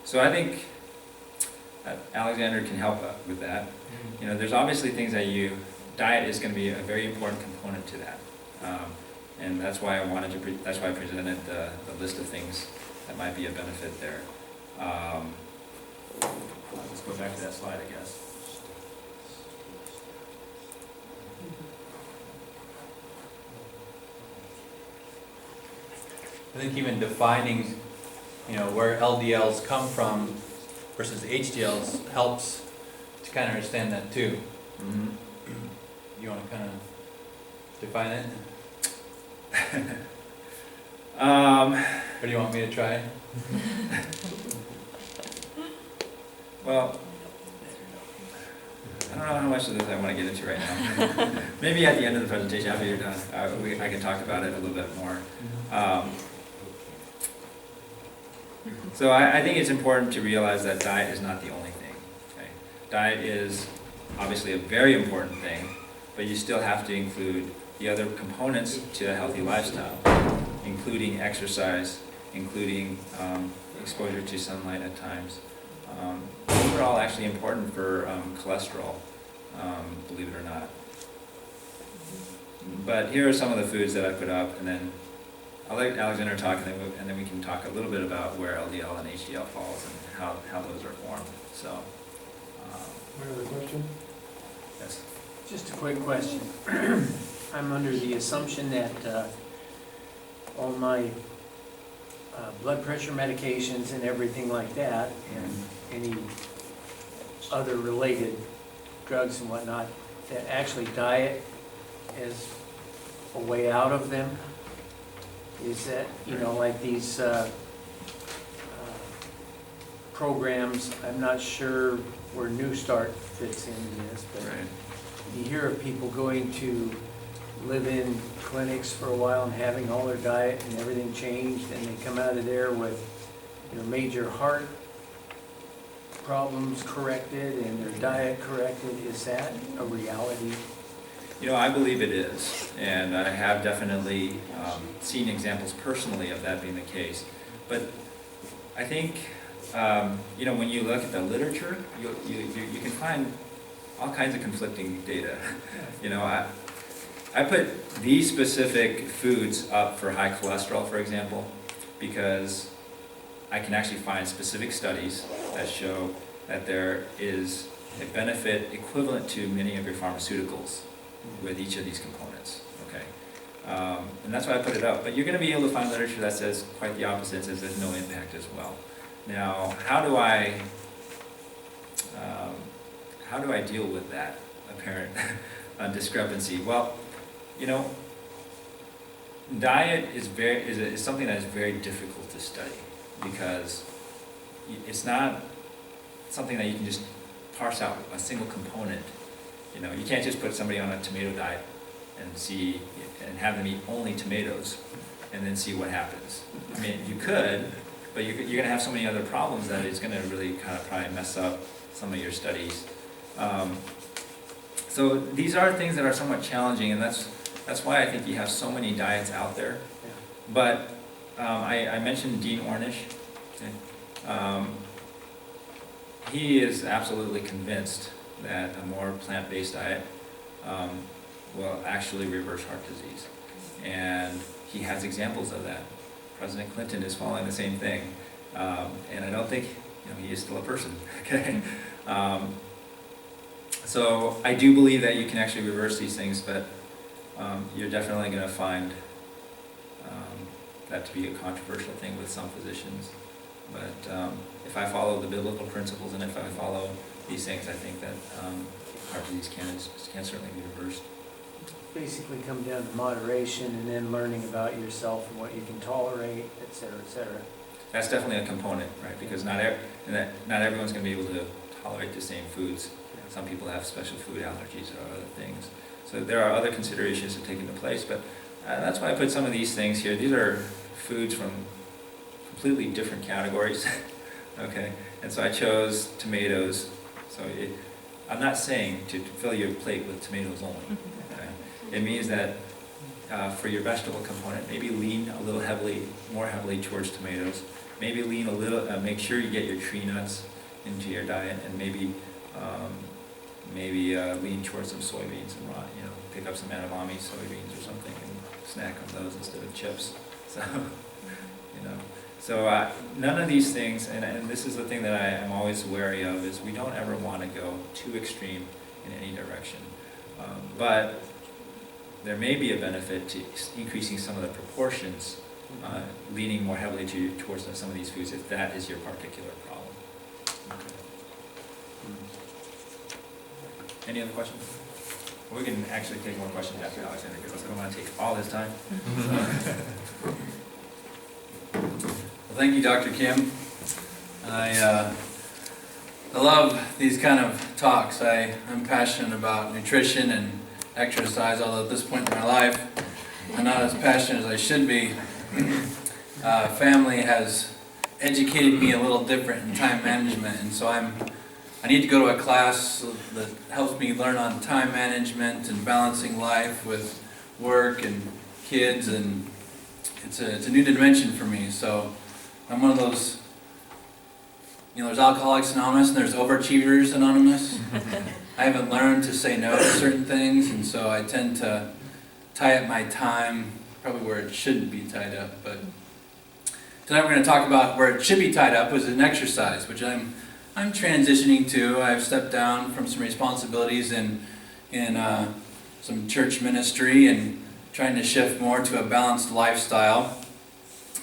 so I think Alexander can help with that. You know, there's obviously things that diet is going to be a very important component to that. And that's why that's why I presented the list of things that might be a benefit there. Let's go back to that slide, I guess. I think even defining, where LDLs come from versus HDLs helps to kind of understand that too. Mm-hmm. You want to kind of define it? Or do you want me to try? Well, I don't know how much of this I want to get into right now. Maybe at the end of the presentation, after you're done, I can talk about it a little bit more. So I think it's important to realize that diet is not the only thing. Okay? Diet is obviously a very important thing, but you still have to include the other components to a healthy lifestyle, including exercise, including exposure to sunlight at times. Those are all actually important for cholesterol, believe it or not. But here are some of the foods that I put up, and then I'll let Alexander talk, and then we can talk a little bit about where LDL and HDL falls and how those are formed. So, One other question? yes. Just a quick question. I'm under the assumption that all my blood pressure medications and everything like that, and any other related drugs and whatnot, that actually diet is a way out of them. Is that, like these programs, I'm not sure where New Start fits into this, but Right. you hear of people going to live-in clinics for a while and having all their diet and everything changed, and they come out of there with, major heart problems corrected and their diet corrected. Is that a reality? I believe it is, and I have definitely seen examples personally of that being the case. But I think, when you look at the literature, you can find all kinds of conflicting data. I put these specific foods up for high cholesterol, for example, because I can actually find specific studies that show that there is a benefit equivalent to many of your pharmaceuticals with each of these components, okay? And that's why I put it up. But you're going to be able to find literature that says quite the opposite, says there's no impact as well. Now, how do I deal with that apparent discrepancy? Well, diet is something that is very difficult to study because it's not something that you can just parse out a single component. You can't just put somebody on a tomato diet and have them eat only tomatoes and then see what happens. I mean, you could, but you're going to have so many other problems that it's going to really kind of probably mess up some of your studies. So these are things that are somewhat challenging, and that's why I think you have so many diets out there. Yeah. But I mentioned Dean Ornish. Okay. He is absolutely convinced that a more plant-based diet will actually reverse heart disease. And he has examples of that. President Clinton is following the same thing. And I don't think, he is still a person, okay? So I do believe that you can actually reverse these things, but you're definitely going to find that to be a controversial thing with some physicians. But if I follow the biblical principles and if I follow these things, I think that heart disease can certainly be reversed. Basically come down to moderation and then learning about yourself and what you can tolerate, et cetera, et cetera. That's definitely a component, right? Because not everyone's going to be able to tolerate the same foods. Some people have special food allergies or other things. So there are other considerations to take into place, but that's why I put some of these things here. These are foods from completely different categories, okay? And so I chose tomatoes. So I'm not saying to fill your plate with tomatoes only. Okay? It means that for your vegetable component, maybe lean a little more heavily towards tomatoes. Maybe lean a little, make sure you get your tree nuts into your diet, and maybe lean towards some soybeans and pick up some edamame soybeans or something and snack on those instead of chips. So, So none of these things, and this is the thing that I am always wary of, is we don't ever want to go too extreme in any direction. But there may be a benefit to increasing some of the proportions, leaning more heavily towards some of these foods if that is your particular problem. Okay. Any other questions? We can actually take more questions after Alexander because I don't want to take all his time. Well, thank you, Dr. Kim. I love these kind of talks. I'm passionate about nutrition and exercise, although at this point in my life, I'm not as passionate as I should be. Family has educated me a little different in time management, and so I need to go to a class that helps me learn on time management and balancing life with work and kids, and it's a new dimension for me. So I'm one of those, there's Alcoholics Anonymous and there's Overachievers Anonymous. I haven't learned to say no to certain things, and so I tend to tie up my time probably where it shouldn't be tied up. But tonight we're going to talk about where it should be tied up, is in exercise, which I'm transitioning to. I've stepped down from some responsibilities in some church ministry and trying to shift more to a balanced lifestyle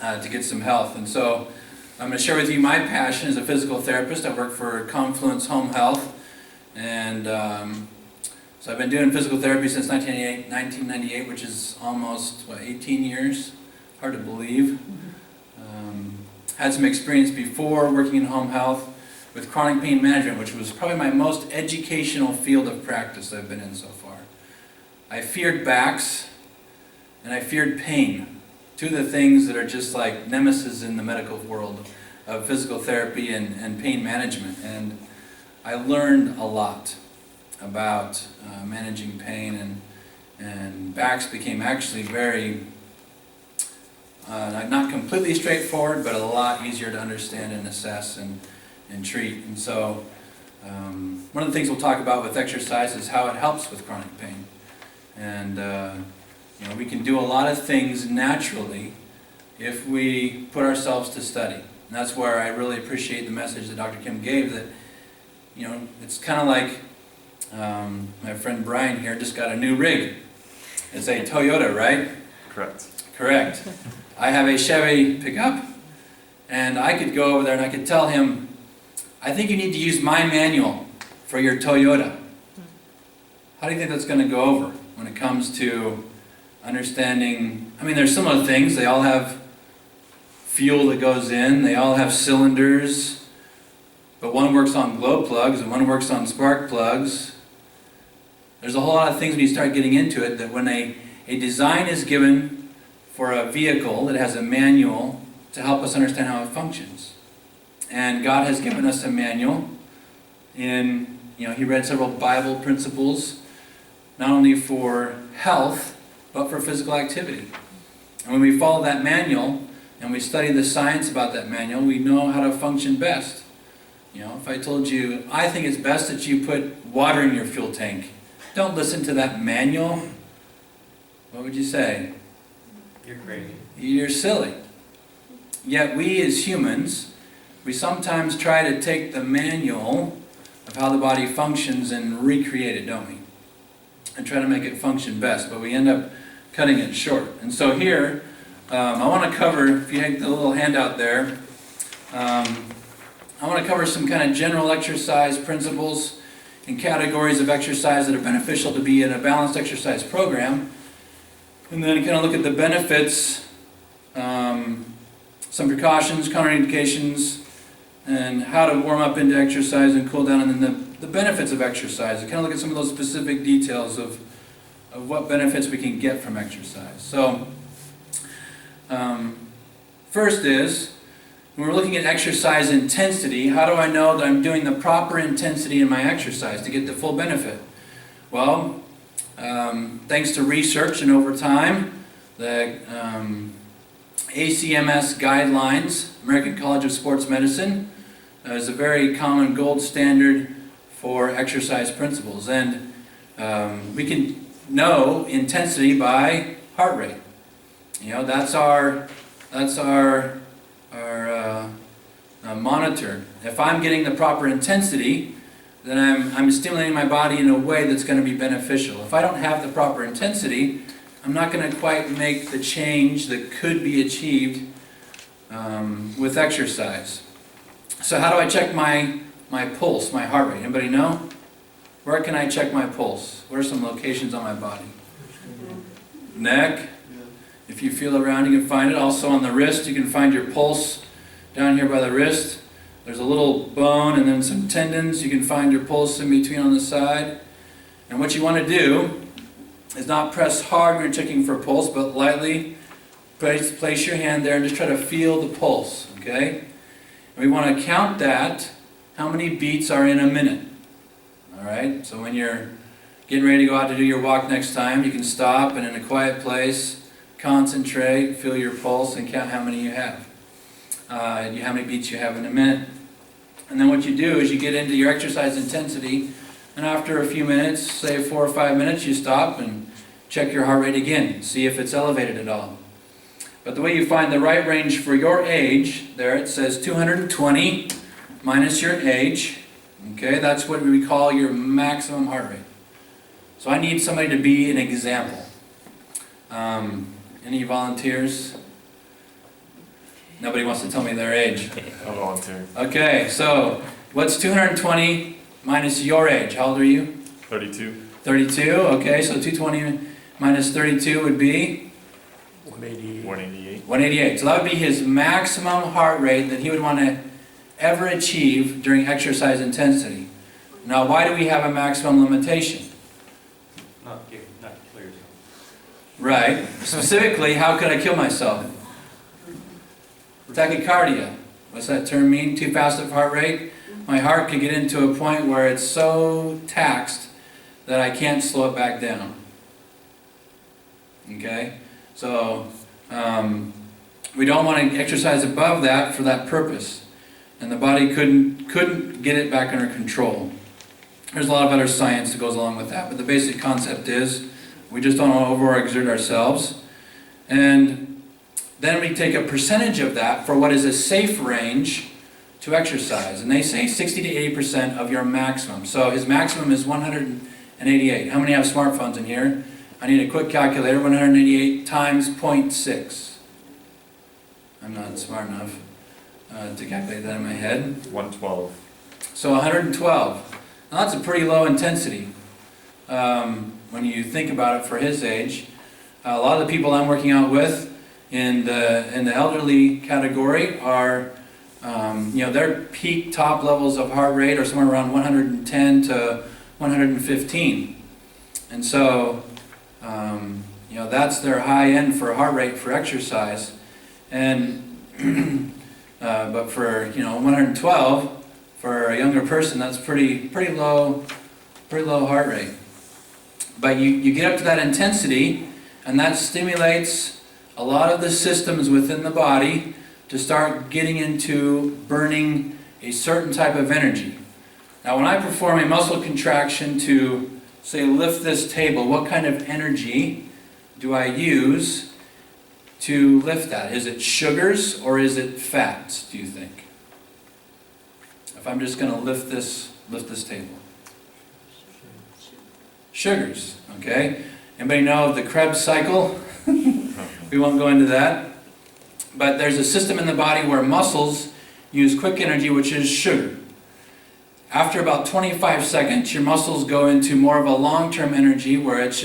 to get some health. And so I'm going to share with you my passion as a physical therapist. I work for Confluence Home Health, and so I've been doing physical therapy since 1998, which is almost, 18 years? Hard to believe. Had some experience before working in home health with chronic pain management, which was probably my most educational field of practice I've been in so far. I feared backs, and I feared pain. Two of the things that are just like nemesis in the medical world of physical therapy and pain management. And I learned a lot about managing pain, and backs became actually very, not completely straightforward, but a lot easier to understand and assess and treat. And so one of the things we'll talk about with exercise is how it helps with chronic pain. And we can do a lot of things naturally if we put ourselves to study. And that's where I really appreciate the message that Dr. Kim gave, that it's kind of like my friend Brian here just got a new rig. It's a Toyota, right? Correct. I have a Chevy pickup, and I could go over there and I could tell him, I think you need to use my manual for your Toyota. How do you think that's going to go over when it comes to understanding? There's similar things. They all have fuel that goes in. They all have cylinders. But one works on glow plugs and one works on spark plugs. There's a whole lot of things when you start getting into it, that when a design is given for a vehicle that has a manual to help us understand how it functions. And God has given us a manual in, He read several Bible principles, not only for health, but for physical activity. And when we follow that manual, and we study the science about that manual, we know how to function best. If I told you, I think it's best that you put water in your fuel tank, don't listen to that manual, what would you say? You're crazy. You're silly. Yet we as humans, we sometimes try to take the manual of how the body functions and recreate it, don't we? And try to make it function best, but we end up cutting it short. And so here, I want to cover, if you take the little handout there, I want to cover some kind of general exercise principles and categories of exercise that are beneficial to be in a balanced exercise program. And then kind of look at the benefits, some precautions, counterindications, and how to warm up into exercise and cool down, and then the benefits of exercise. And kind of look at some of those specific details of of what benefits we can get from exercise. So, first is, when we're looking at exercise intensity, how do I know that I'm doing the proper intensity in my exercise to get the full benefit? Well, thanks to research and over time, the ACMS guidelines, American College of Sports Medicine, is a very common gold standard for exercise principles. And we can know intensity by heart rate. You know, that's our monitor. If I'm getting the proper intensity, then I'm stimulating my body in a way that's going to be beneficial. If I don't have the proper intensity, I'm not going to quite make the change that could be achieved with exercise. So how do I check my pulse, my heart rate? Anybody know? Where can I check my pulse? What are some locations on my body? Neck. If you feel around, you can find it. Also on the wrist, you can find your pulse down here by the wrist. There's a little bone and then some tendons. You can find your pulse in between on the side. And what you want to do is not press hard when you're checking for pulse, but lightly place your hand there and just try to feel the pulse, okay? And we want to count that, how many beats are in a minute. All right? So when you're getting ready to go out to do your walk next time, you can stop and in a quiet place, concentrate, feel your pulse, and count how many you have. How many beats you have in a minute. And then what you do is you get into your exercise intensity, and after a few minutes, say 4 or 5 minutes, you stop and check your heart rate again, see if it's elevated at all. But the way you find the right range for your age, there it says 220 minus your age. Okay, that's what we call your maximum heart rate. So I need somebody to be an example. Any volunteers? Nobody wants to tell me their age. I'll volunteer. Okay, so what's 220 minus your age? How old are you? 32. 32, okay, so 220 minus 32 would be? 188. 188. So that would be his maximum heart rate that he would want to ever achieve during exercise intensity. Now, why do we have a maximum limitation? Not clear. Right. Specifically, how could I kill myself? Tachycardia. What's that term mean? Too fast of heart rate? My heart could get into a point where it's so taxed that I can't slow it back down. Okay? So, we don't want to exercise above that for that purpose. And the body couldn't get it back under control. There's a lot of other science that goes along with that, but the basic concept is we just don't want to overexert ourselves. And then we take a percentage of that for what is a safe range to exercise. And they say 60 to 80% of your maximum. So his maximum is 188. How many have smartphones in here? I need a quick calculator. 188 times 0.6. I'm not smart enough to calculate that in my head. 112. So 112. Now that's a pretty low intensity when you think about it for his age. A lot of the people I'm working out with in the elderly category are, their peak top levels of heart rate are somewhere around 110 to 115. And so, that's their high end for heart rate for exercise. And, but for, 112, for a younger person, that's pretty low heart rate. But you get up to that intensity, and that stimulates a lot of the systems within the body to start getting into burning a certain type of energy. Now, when I perform a muscle contraction to, say, lift this table, what kind of energy do I use to lift that? Is it sugars or is it fats, do you think? If I'm just going to lift this table. Sugars, okay? Anybody know of the Krebs cycle? We won't go into that. But there's a system in the body where muscles use quick energy, which is sugar. After about 25 seconds, your muscles go into more of a long-term energy where it's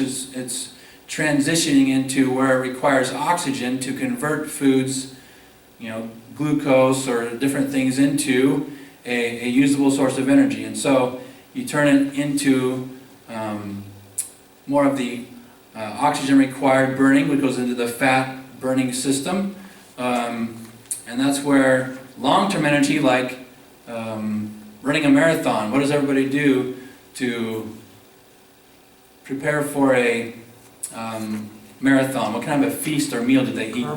transitioning into where it requires oxygen to convert foods, glucose or different things into a usable source of energy. And so you turn it into more of the oxygen required burning, which goes into the fat burning system. And that's where long-term energy, like running a marathon, what does everybody do to prepare for a marathon? What kind of a feast or meal do they eat?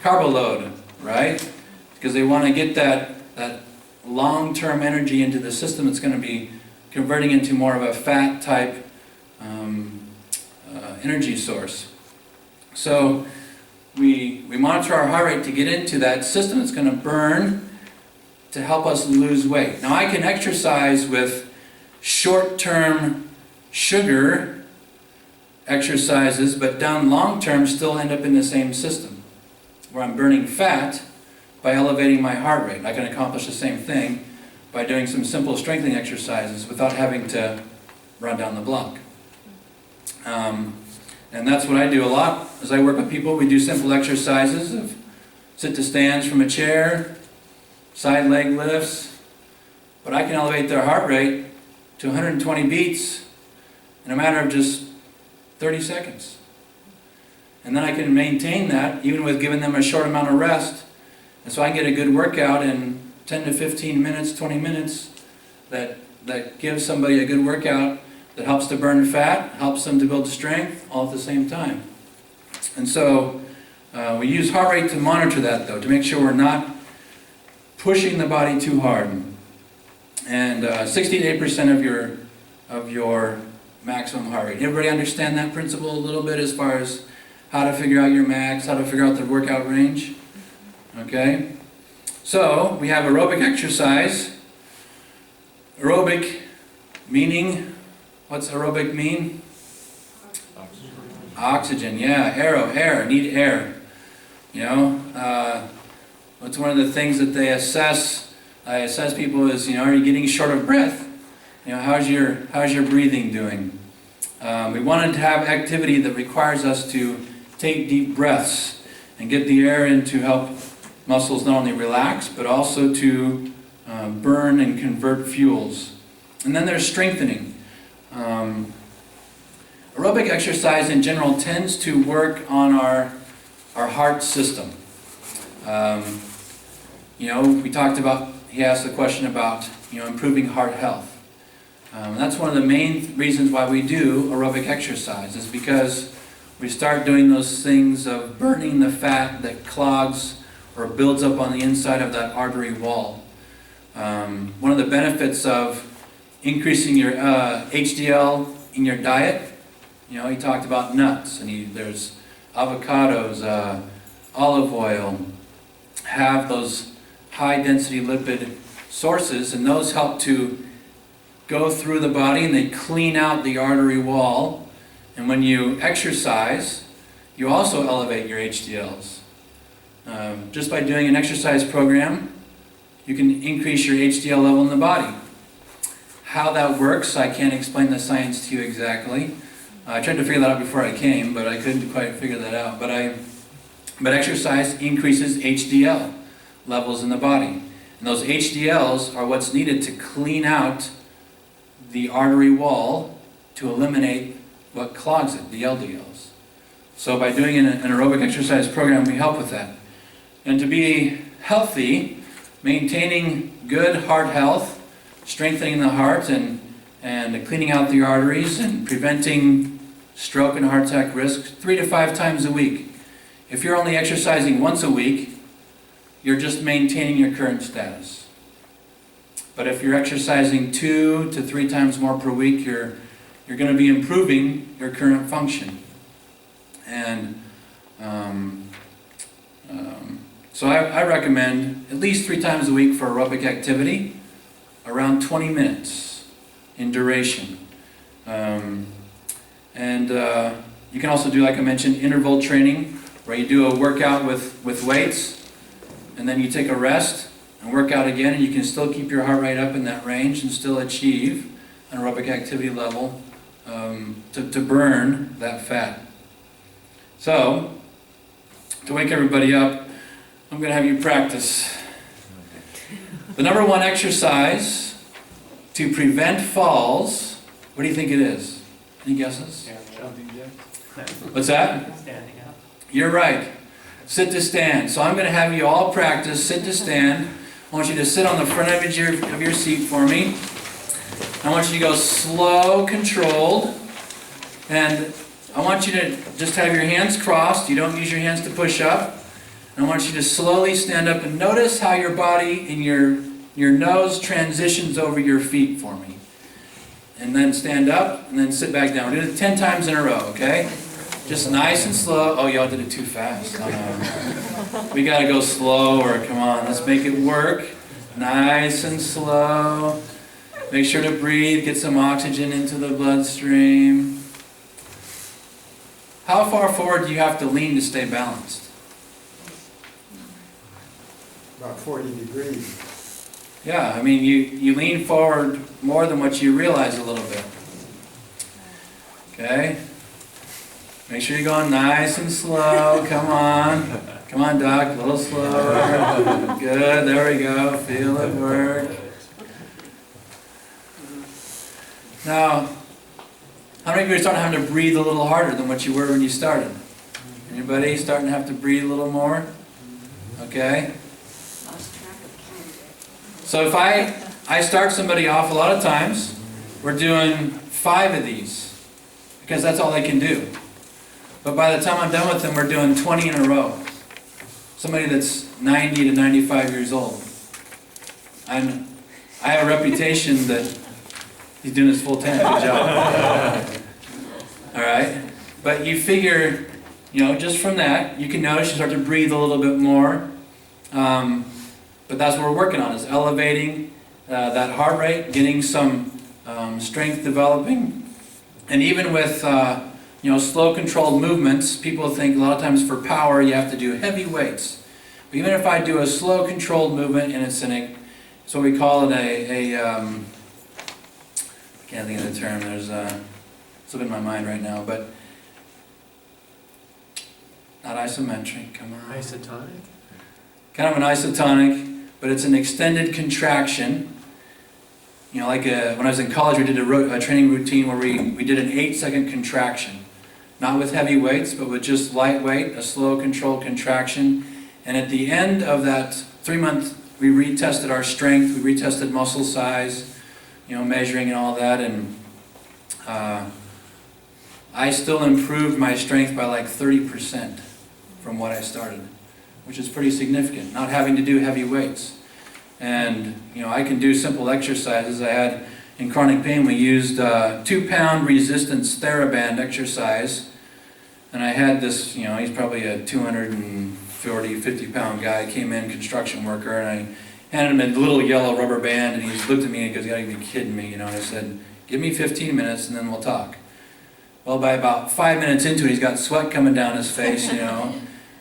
Carbo load, right? Because they want to get that long-term energy into the system that's going to be converting into more of a fat type energy source. So we monitor our heart rate to get into that system that's going to burn to help us lose weight. Now I can exercise with short-term sugar exercises, but down long-term still end up in the same system, where I'm burning fat by elevating my heart rate. I can accomplish the same thing by doing some simple strengthening exercises without having to run down the block. And that's what I do a lot. As I work with people, we do simple exercises of sit to stands from a chair, side leg lifts, but I can elevate their heart rate to 120 beats in a matter of just 30 seconds. And then I can maintain that even with giving them a short amount of rest. And so I get a good workout in 10 to 15 minutes, 20 minutes that gives somebody a good workout that helps to burn fat, helps them to build strength, all at the same time. And so we use heart rate to monitor that, though, to make sure we're not pushing the body too hard. And 68% of your maximum heart rate. Everybody understand that principle a little bit as far as how to figure out your max, how to figure out the workout range? Okay? So we have aerobic exercise. Aerobic meaning, what's aerobic mean? Oxygen, yeah, air, need air. You know, what's one of the things that they assess? I assess people is, you know, are you getting short of breath? You know, how's your breathing doing? We wanted to have activity that requires us to take deep breaths and get the air in to help muscles not only relax, but also to burn and convert fuels. And then there's strengthening. Aerobic exercise in general tends to work on our heart system. You know, we talked about, he asked the question about, you know, improving heart health. That's one of the main reasons why we do aerobic exercise, is because we start doing those things of burning the fat that clogs or builds up on the inside of that artery wall. One of the benefits of increasing your HDL in your diet, you know, he talked about nuts, and there's avocados, olive oil, have those high density lipid sources, and those help to go through the body and they clean out the artery wall. And when you exercise, you also elevate your HDLs. Just by doing an exercise program, you can increase your HDL level in the body. How that works, I can't explain the science to you exactly. I tried to figure that out before I came, but I couldn't quite figure that out. But exercise increases HDL levels in the body. And those HDLs are what's needed to clean out the artery wall to eliminate what clogs it, the LDLs. So by doing an aerobic exercise program, we help with that. And to be healthy, maintaining good heart health, strengthening the heart and cleaning out the arteries and preventing stroke and heart attack risk 3 to 5 times a week. If you're only exercising once a week, you're just maintaining your current status. But if you're exercising 2 to 3 times more per week, you're going to be improving your current function. And so I recommend at least 3 times a week for aerobic activity, around 20 minutes in duration. You can also do, like I mentioned, interval training, where you do a workout with weights, and then you take a rest and work out again, and you can still keep your heart rate up in that range and still achieve an aerobic activity level to burn that fat. So, to wake everybody up, I'm going to have you practice. The number 1 exercise to prevent falls, what do you think it is? Any guesses? Jumping jacks. What's that? Standing up. You're right. Sit to stand. So I'm going to have you all practice sit to stand. I want you to sit on the front of your seat for me. I want you to go slow, controlled. And I want you to just have your hands crossed. You don't use your hands to push up. And I want you to slowly stand up and notice how your body and your nose transitions over your feet for me. And then stand up and then sit back down. Do it 10 times in a row, okay? Just nice and slow. Oh, y'all did it too fast. We got to go slower. Come on, let's make it work. Nice and slow. Make sure to breathe. Get some oxygen into the bloodstream. How far forward do you have to lean to stay balanced? About 40 degrees. Yeah, I mean, you lean forward more than what you realize a little bit. Okay? Make sure you're going nice and slow. Come on. Come on, Doc. A little slower. Good. There we go. Feel it work. Now, how many of you are starting having to breathe a little harder than what you were when you started? Anybody starting to have to breathe a little more? Okay. So if I start somebody off a lot of times, we're doing 5 of these, because that's all they can do. But by the time I'm done with them, we're doing 20 in a row. Somebody that's 90 to 95 years old. I have a reputation that he's doing this full time. Good job. All right? But you figure, just from that, you can notice you start to breathe a little bit more. But that's what we're working on, is elevating that heart rate, getting some strength developing. And even with slow controlled movements, people think a lot of times for power you have to do heavy weights. But even if I do a slow controlled movement and it's what we call it I can't think of the term, there's slipping in my mind right now, but not isometric, come on. Isotonic? Kind of an isotonic, but it's an extended contraction. Like when I was in college, we did a training routine where we did an 8-second contraction. Not with heavy weights, but with just lightweight, a slow controlled contraction. And at the end of that 3-month, we retested our strength, we retested muscle size, measuring and all that, and I still improved my strength by like 30% from what I started, which is pretty significant, not having to do heavy weights. And, I can do simple exercises. I had, in chronic pain, we used 2-pound resistance TheraBand exercise. And I had this, he's probably a 240, 50-pound guy, came in, construction worker, and I handed him a little yellow rubber band, and he just looked at me and goes, "You gotta be kidding me," and I said, "Give me 15 minutes and then we'll talk." Well, by about 5 minutes into it, he's got sweat coming down his face,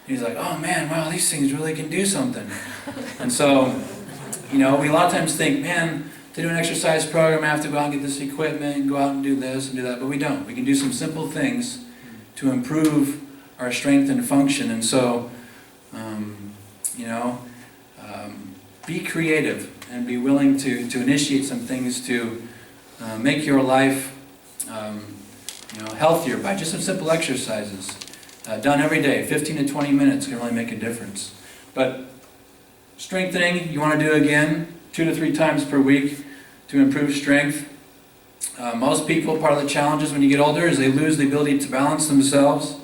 He's like, "Oh man, wow, these things really can do something." And so, we a lot of times think, man, to do an exercise program, I have to go out and get this equipment and go out and do this and do that, but we don't. We can do some simple things to improve our strength and function. And so, be creative and be willing to initiate some things to make your life healthier by just some simple exercises. Done every day, 15 to 20 minutes can really make a difference. But strengthening, you want to do again 2 to 3 times per week to improve strength. Most people, part of the challenges when you get older is they lose the ability to balance themselves.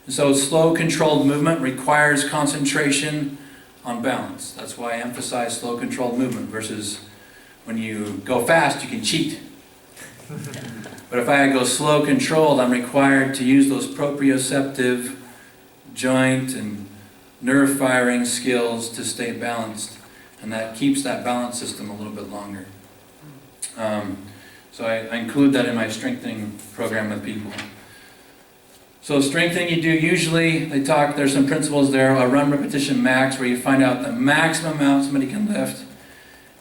And so slow controlled movement requires concentration on balance. That's why I emphasize slow controlled movement versus when you go fast you can cheat. But if I go slow controlled, I'm required to use those proprioceptive joint and nerve firing skills to stay balanced, and that keeps that balance system a little bit longer. So I include that in my strengthening program with people. So strengthening you do usually, there's some principles there, a run repetition max, where you find out the maximum amount somebody can lift,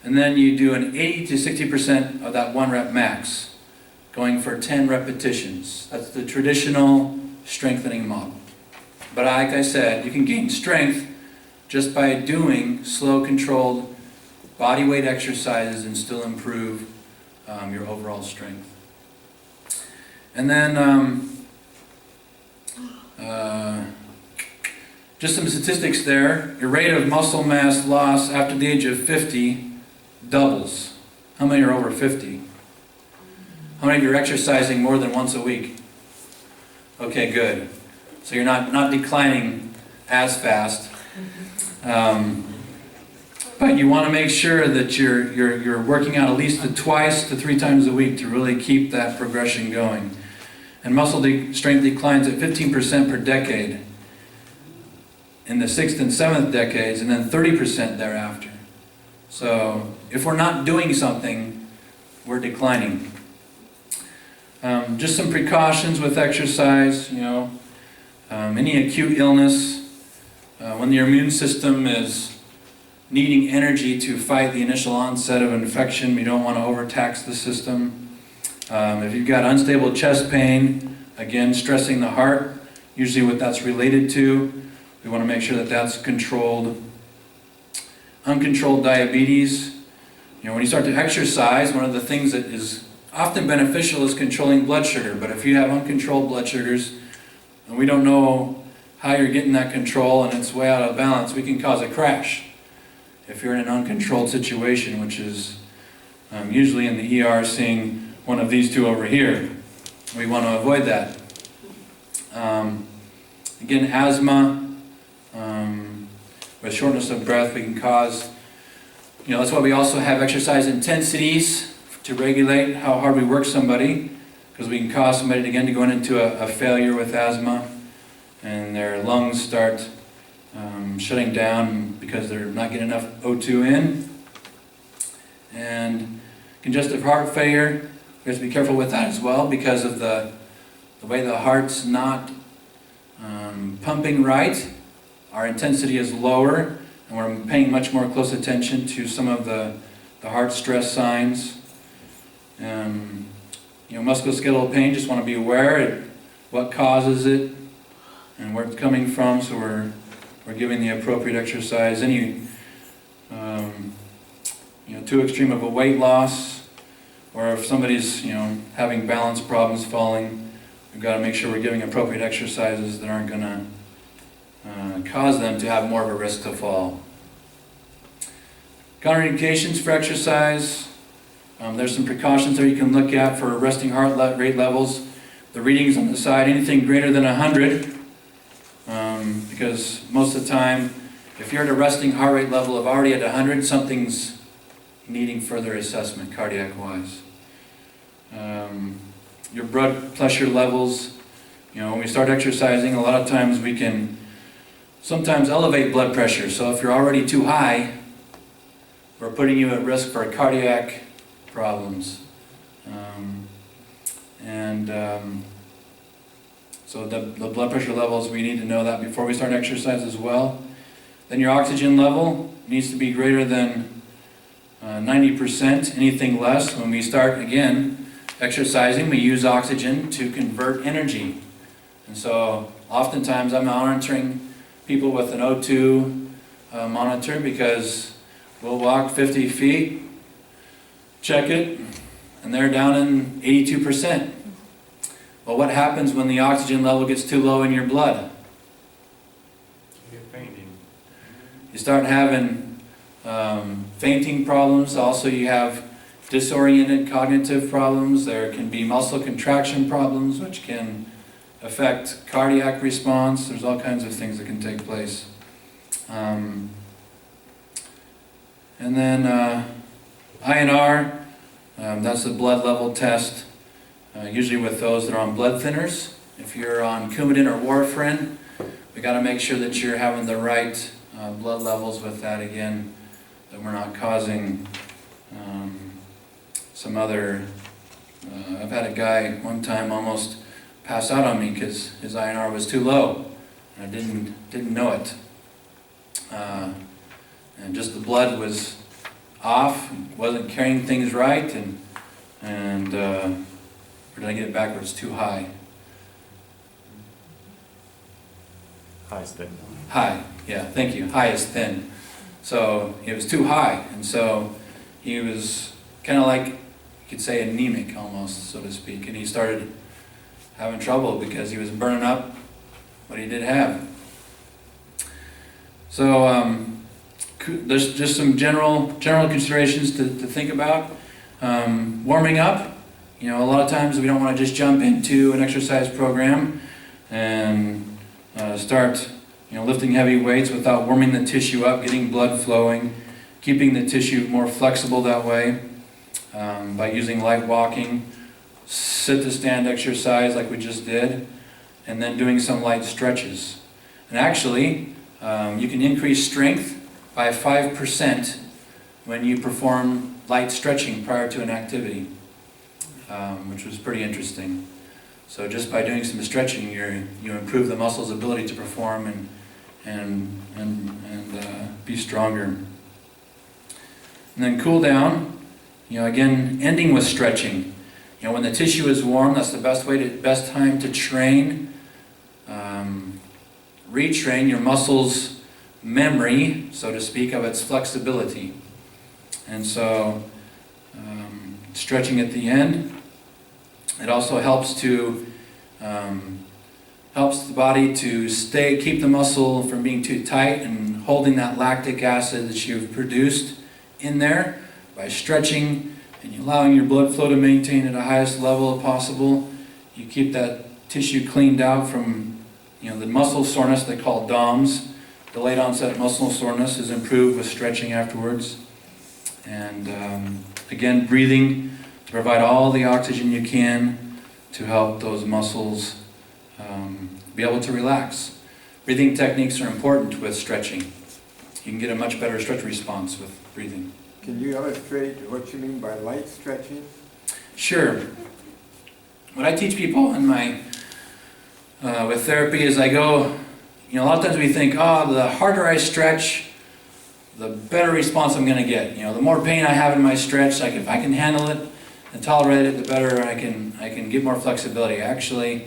and then you do an 80 to 60% of that 1 rep max, going for 10 repetitions. That's the traditional strengthening model. But like I said, you can gain strength just by doing slow controlled body weight exercises and still improve your overall strength. And then Just some statistics there. Your rate of muscle mass loss after the age of 50 doubles. How many are over 50? How many of you are exercising more than once a week? Okay, good. So you're not declining as fast. But you want to make sure that you're working out at least twice to 3 times a week to really keep that progression going. And muscle strength declines at 15% per decade in the 6th and 7th decades, and then 30% thereafter. So if we're not doing something, we're declining. Just some precautions with exercise, any acute illness, when your immune system is needing energy to fight the initial onset of infection, we don't want to overtax the system. If you've got unstable chest pain, again, stressing the heart, usually what that's related to, we want to make sure that that's controlled. Uncontrolled diabetes. When you start to exercise, one of the things that is often beneficial is controlling blood sugar. But if you have uncontrolled blood sugars, and we don't know how you're getting that control and it's way out of balance, we can cause a crash. If you're in an uncontrolled situation, which is usually in the ER seeing one of these two over here. We want to avoid that. Again, asthma, with shortness of breath, we can cause, that's why we also have exercise intensities to regulate how hard we work somebody, because we can cause somebody again to go into a failure with asthma, and their lungs start shutting down because they're not getting enough O2 in. And congestive heart failure, we have to be careful with that as well because of the way the heart's not pumping right. Our intensity is lower, and we're paying much more close attention to some of the heart stress signs. Musculoskeletal pain, just want to be aware of what causes it and where it's coming from, so we're giving the appropriate exercise. Any too extreme of a weight loss, or if somebody's having balance problems, falling, we've got to make sure we're giving appropriate exercises that aren't going to cause them to have more of a risk to fall. Contraindications for exercise. There's some precautions there you can look at for resting heart rate levels. The readings on the side, anything greater than 100, because most of the time, if you're at a resting heart rate level of already at 100, something's needing further assessment cardiac-wise. Your blood pressure levels, when we start exercising, a lot of times we can sometimes elevate blood pressure. So if you're already too high, we're putting you at risk for cardiac problems. So the blood pressure levels, we need to know that before we start exercise as well. Then your oxygen level needs to be greater than 90%. Anything less, when we start again exercising, we use oxygen to convert energy. And so oftentimes I'm monitoring people with an O2 monitor, because we'll walk 50 feet, check it, and they're down in 82%. Well, what happens when the oxygen level gets too low in your blood? You get fainting. You start having fainting problems. Also, you have disoriented cognitive problems. There can be muscle contraction problems, which can affect cardiac response. There's all kinds of things that can take place. And then INR, that's the blood level test. Usually with those that are on blood thinners. If you're on Coumadin or warfarin, we got to make sure that you're having the right blood levels with that again, that we're not causing some other... I've had a guy one time almost pass out on me because his INR was too low. And I didn't know it. And just the blood was off, wasn't carrying things right, and or did I get it backwards? Too high. High is thin. High, yeah, thank you. High is thin. So it was too high, and so he was kind of like, you could say, anemic almost, so to speak, and he started having trouble because he was burning up what he did have. So there's just some general considerations to think about. Warming up. A lot of times we don't want to just jump into an exercise program and start lifting heavy weights without warming the tissue up, getting blood flowing, keeping the tissue more flexible that way by using light walking, sit to stand exercise like we just did, and then doing some light stretches. And actually, you can increase strength by 5% when you perform light stretching prior to an activity, which was pretty interesting. So just by doing some stretching, you improve the muscle's ability to perform and be stronger. And then cool down. Again, ending with stretching. When the tissue is warm, that's the best time to train, retrain your muscles' memory, so to speak, of its flexibility. And so, stretching at the end. It also helps to helps the body to keep the muscle from being too tight and holding that lactic acid that you've produced in there by stretching and allowing your blood flow to maintain at the highest level possible. You keep that tissue cleaned out from the muscle soreness they call DOMS. Delayed onset muscle soreness is improved with stretching afterwards. And again, breathing to provide all the oxygen you can to help those muscles be able to relax. Breathing techniques are important with stretching. You can get a much better stretch response with breathing. Can you illustrate what you mean by light stretching? Sure. What I teach people in my with therapy is I go, a lot of times we think, the harder I stretch, the better response I'm going to get. The more pain I have in my stretch, if I can handle it and tolerate it, the better I can get more flexibility. Actually,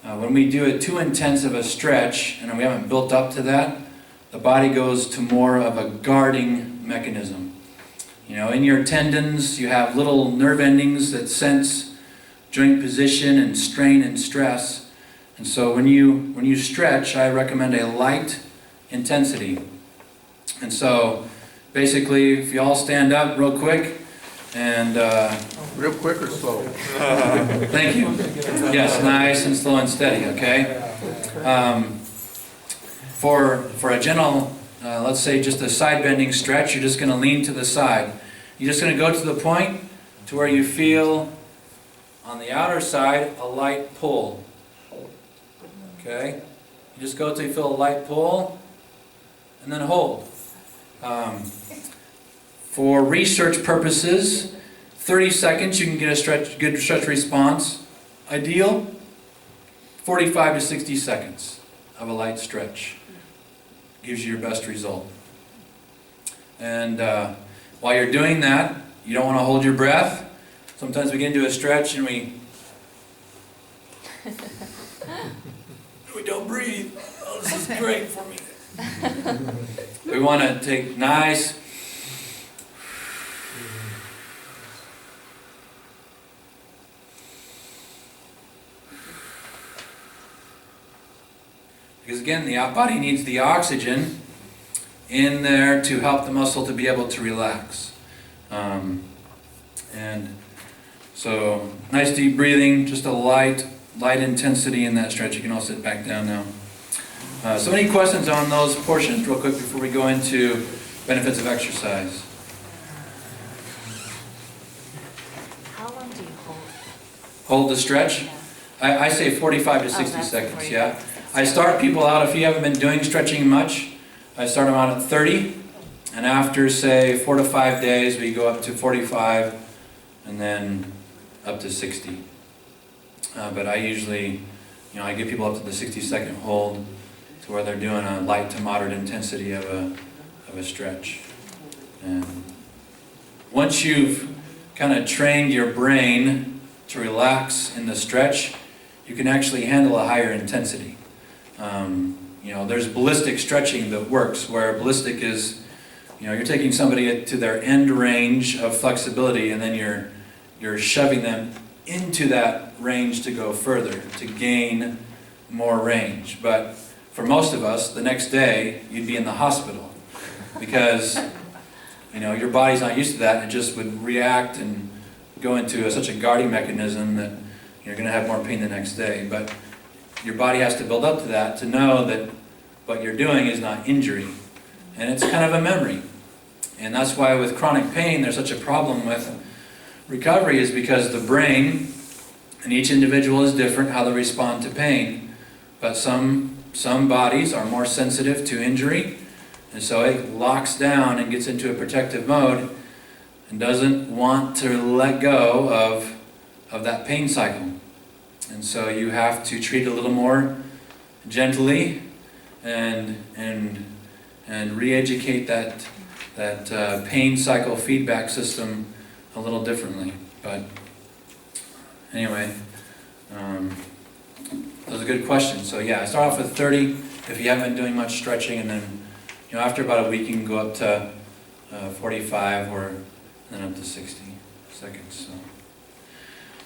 when we do it too intense of a stretch and we haven't built up to that, the body goes to more of a guarding mechanism. In your tendons, you have little nerve endings that sense joint position and strain and stress. And so when you stretch, I recommend a light intensity. And so basically, if you all stand up real quick and Real quick or slow? thank you. Yes, nice and slow and steady, okay? For a gentle, let's say just a side bending stretch, you're just going to lean to the side. You're just going to go to the point to where you feel on the outer side a light pull. Okay? You just go till you feel a light pull and then hold. For research purposes, 30 seconds you can get a good stretch response. Ideal, 45 to 60 seconds of a light stretch gives you your best result. And while you're doing that, you don't want to hold your breath. Sometimes we get into a stretch and we don't breathe. Oh, this is great for me. We want to take nice because again, the body needs the oxygen in there to help the muscle to be able to relax. And so, nice deep breathing, just a light intensity in that stretch. You can all sit back down now. So any questions on those portions real quick before we go into benefits of exercise? How long do you hold? Hold the stretch? Yeah. I say 45 to 60 that's seconds, 45 yeah. to 60. I start people out, if you haven't been doing stretching much, I start them out at 30, and after say 4 to 5 days we go up to 45 and then up to 60. But I usually, I get people up to the 60-second hold to where they're doing a light to moderate intensity of a stretch. And once you've kind of trained your brain to relax in the stretch, you can actually handle a higher intensity. There's ballistic stretching that works, where ballistic is, you're taking somebody to their end range of flexibility and then you're shoving them into that range to go further, to gain more range. But for most of us, the next day, you'd be in the hospital because, your body's not used to that, and it just would react and go into such a guarding mechanism that you're going to have more pain the next day. But your body has to build up to that to know that what you're doing is not injury. And it's kind of a memory. And that's why with chronic pain, there's such a problem with recovery, is because the brain, and each individual is different how they respond to pain. But some bodies are more sensitive to injury, and so it locks down and gets into a protective mode and doesn't want to let go of that pain cycle. And so you have to treat it a little more gently and re-educate that pain cycle feedback system a little differently. But anyway, that was a good question. So yeah, I start off with 30 if you haven't been doing much stretching, and then after about a week you can go up to 45 or then up to 60 seconds.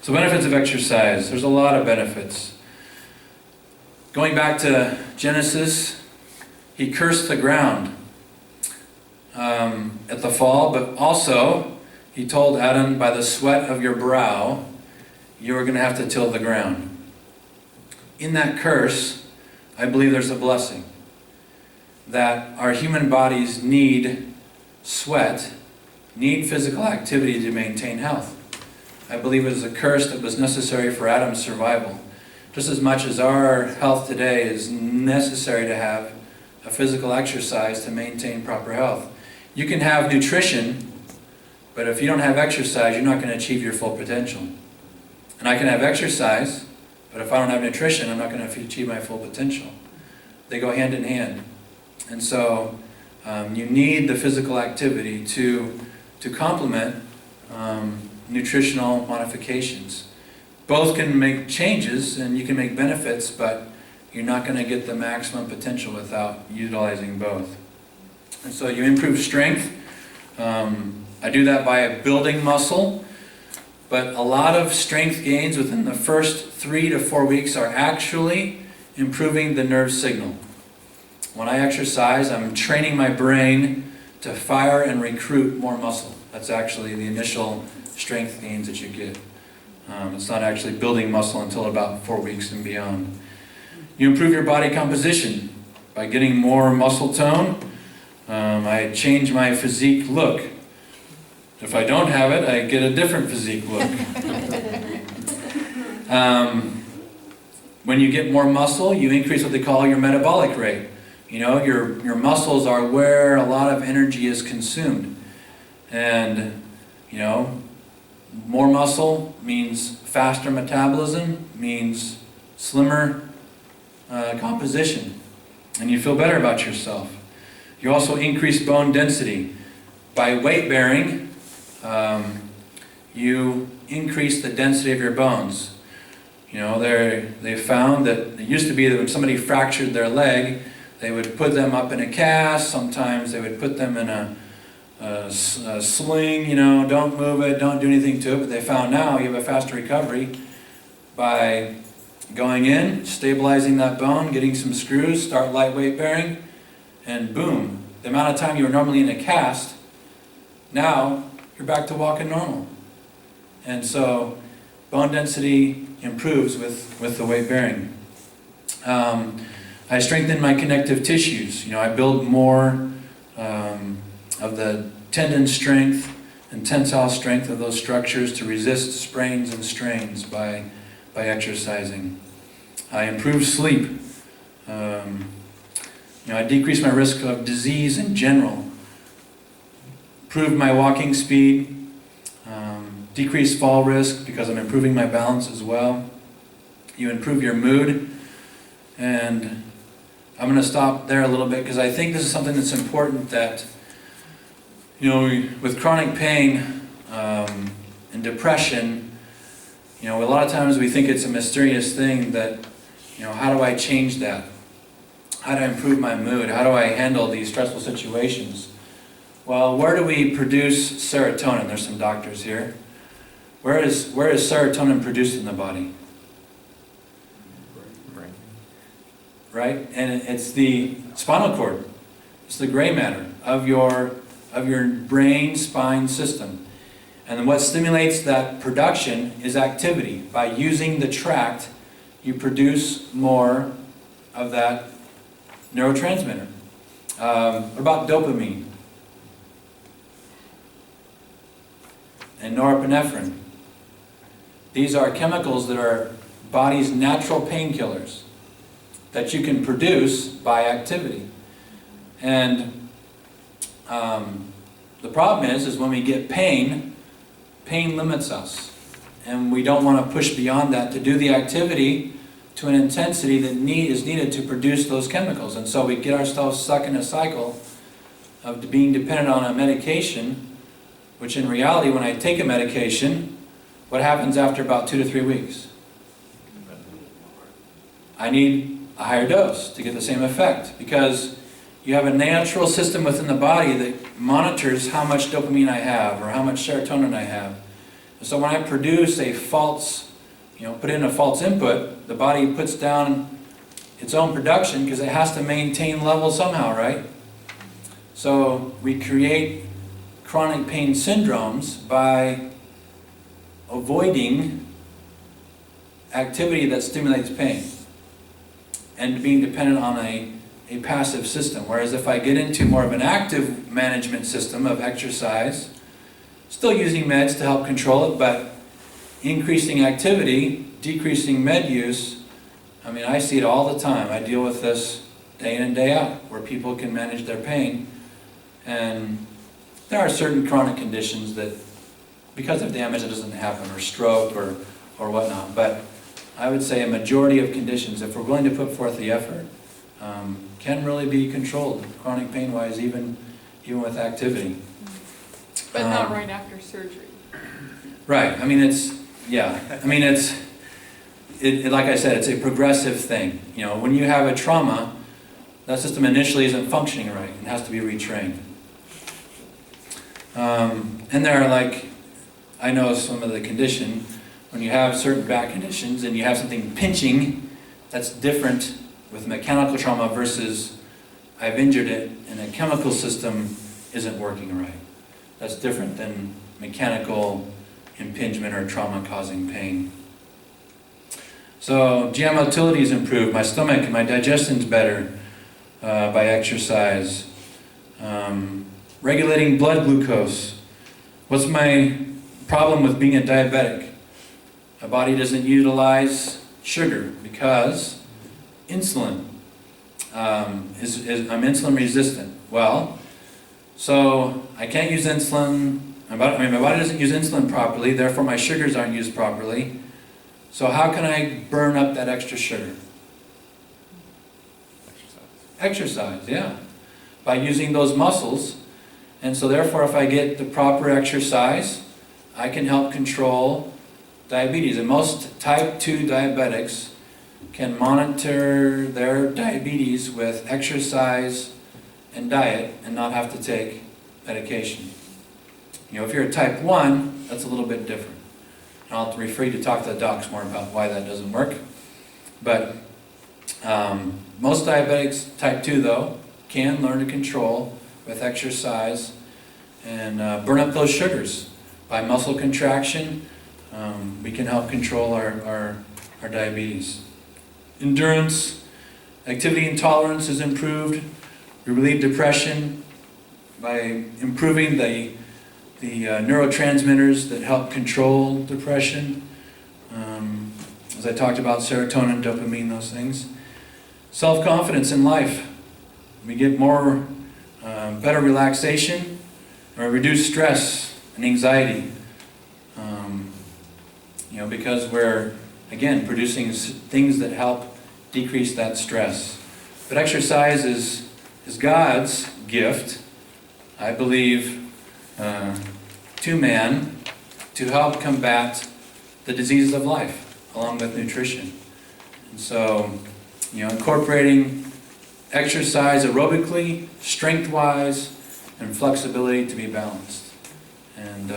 So benefits of exercise. There's a lot of benefits. Going back to Genesis, he cursed the ground at the fall, but also he told Adam, by the sweat of your brow, you are going to have to till the ground. In that curse, I believe there's a blessing. That our human bodies need sweat, need physical activity to maintain health. I believe it was a curse that was necessary for Adam's survival. Just as much as our health today is necessary to have a physical exercise to maintain proper health. You can have nutrition, but if you don't have exercise, you're not going to achieve your full potential. And I can have exercise, but if I don't have nutrition, I'm not going to achieve my full potential. They go hand in hand. And so you need the physical activity to complement nutritional modifications. Both can make changes and you can make benefits, but you're not going to get the maximum potential without utilizing both. And so you improve strength. I do that by building muscle, but a lot of strength gains within the first 3 to 4 weeks are actually improving the nerve signal. When I exercise, I'm training my brain to fire and recruit more muscle. That's actually the initial strength gains that you get. It's not actually building muscle until about 4 weeks and beyond. You improve your body composition by getting more muscle tone. I change my physique look. If I don't have it, I get a different physique look. When you get more muscle, you increase what they call your metabolic rate. Your muscles are where a lot of energy is consumed. And, more muscle means faster metabolism, means slimmer composition. And you feel better about yourself. You also increase bone density. By weight bearing, you increase the density of your bones. They found that it used to be that when somebody fractured their leg, they would put them up in a cast. Sometimes they would put them in a sling, don't move it, don't do anything to it. But they found now you have a faster recovery by going in, stabilizing that bone, getting some screws, start light weight bearing, and boom. The amount of time you were normally in a cast, now you're back to walking normal. And so bone density improves with the weight bearing. I strengthen my connective tissues. I build more of the tendon strength and tensile strength of those structures to resist sprains and strains by exercising. I improve sleep. I decrease my risk of disease in general. Improve my walking speed. Decrease fall risk because I'm improving my balance as well. You improve your mood. And I'm going to stop there a little bit because I think this is something that's important that, with chronic pain and depression, a lot of times we think it's a mysterious thing that, how do I change that? How do I improve my mood? How do I handle these stressful situations? Well, where do we produce serotonin? There's some doctors here. Where is serotonin produced in the body? Brain. right? And it's the spinal cord. It's the gray matter of your brain spine system. And what stimulates that production is activity. By using the tract, you produce more of that neurotransmitter. What about dopamine? And norepinephrine. These are chemicals that are body's natural painkillers that you can produce by activity. And the problem is when we get pain limits us. And we don't want to push beyond that to do the activity to an intensity that is needed to produce those chemicals. And so we get ourselves stuck in a cycle of being dependent on a medication, which in reality, when I take a medication, what happens after about 2 to 3 weeks? I need a higher dose to get the same effect, because you have a natural system within the body that monitors how much dopamine I have or how much serotonin I have. So when I produce a false, put in a false input, the body puts down its own production because it has to maintain level somehow, right? So we create chronic pain syndromes by avoiding activity that stimulates pain and being dependent on a passive system. Whereas if I get into more of an active management system of exercise, still using meds to help control it, but increasing activity, decreasing med use, I see it all the time. I deal with this day in and day out, where people can manage their pain. And there are certain chronic conditions that, because of damage, it doesn't happen, or stroke or whatnot. But I would say a majority of conditions, if we're willing to put forth the effort, can really be controlled, chronic pain-wise, even with activity. But not right after surgery. Right. Like I said, it's a progressive thing. When you have a trauma, that system initially isn't functioning right and has to be retrained. And there are, I know some of the condition, when you have certain back conditions and you have something pinching, that's different with mechanical trauma versus I've injured it and a chemical system isn't working right. That's different than mechanical impingement or trauma causing pain. So GI motility is improved, my stomach and my digestion's better by exercise. Regulating blood glucose. What's my problem with being a diabetic? My body doesn't utilize sugar because insulin. I'm insulin resistant. Well, so I can't use insulin. My body doesn't use insulin properly, therefore my sugars aren't used properly. So how can I burn up that extra sugar? Exercise, yeah. By using those muscles. And so therefore, if I get the proper exercise, I can help control diabetes. And most type 2 diabetics can monitor their diabetes with exercise and diet and not have to take medication. If you're a type 1, that's a little bit different. And I'll refer you to talk to the docs more about why that doesn't work. But most diabetics, type 2 though, can learn to control with exercise and burn up those sugars. By muscle contraction, we can help control our diabetes. Endurance, activity and tolerance is improved. We relieve depression by improving the neurotransmitters that help control depression. As I talked about, serotonin, dopamine, those things. Self-confidence in life. We get more, better relaxation, or reduce stress and anxiety. Because we're, again, producing things that help decrease that stress. But exercise is God's gift, I believe, to man to help combat the diseases of life, along with nutrition. And so, incorporating exercise aerobically, strength-wise, and flexibility to be balanced. And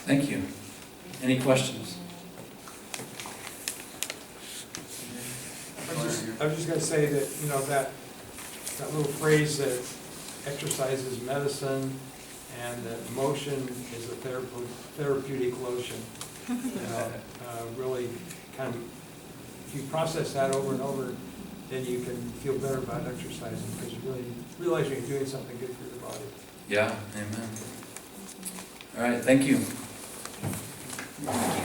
thank you. Any questions? I just I was just gonna say that, you know, that little phrase that exercise is medicine and that motion is a therapeutic lotion. You know, really kind of, if you process that over and over, then you can feel better about exercising because you really realize you're doing something good for your body. Yeah, amen. All right, thank you. Thank you.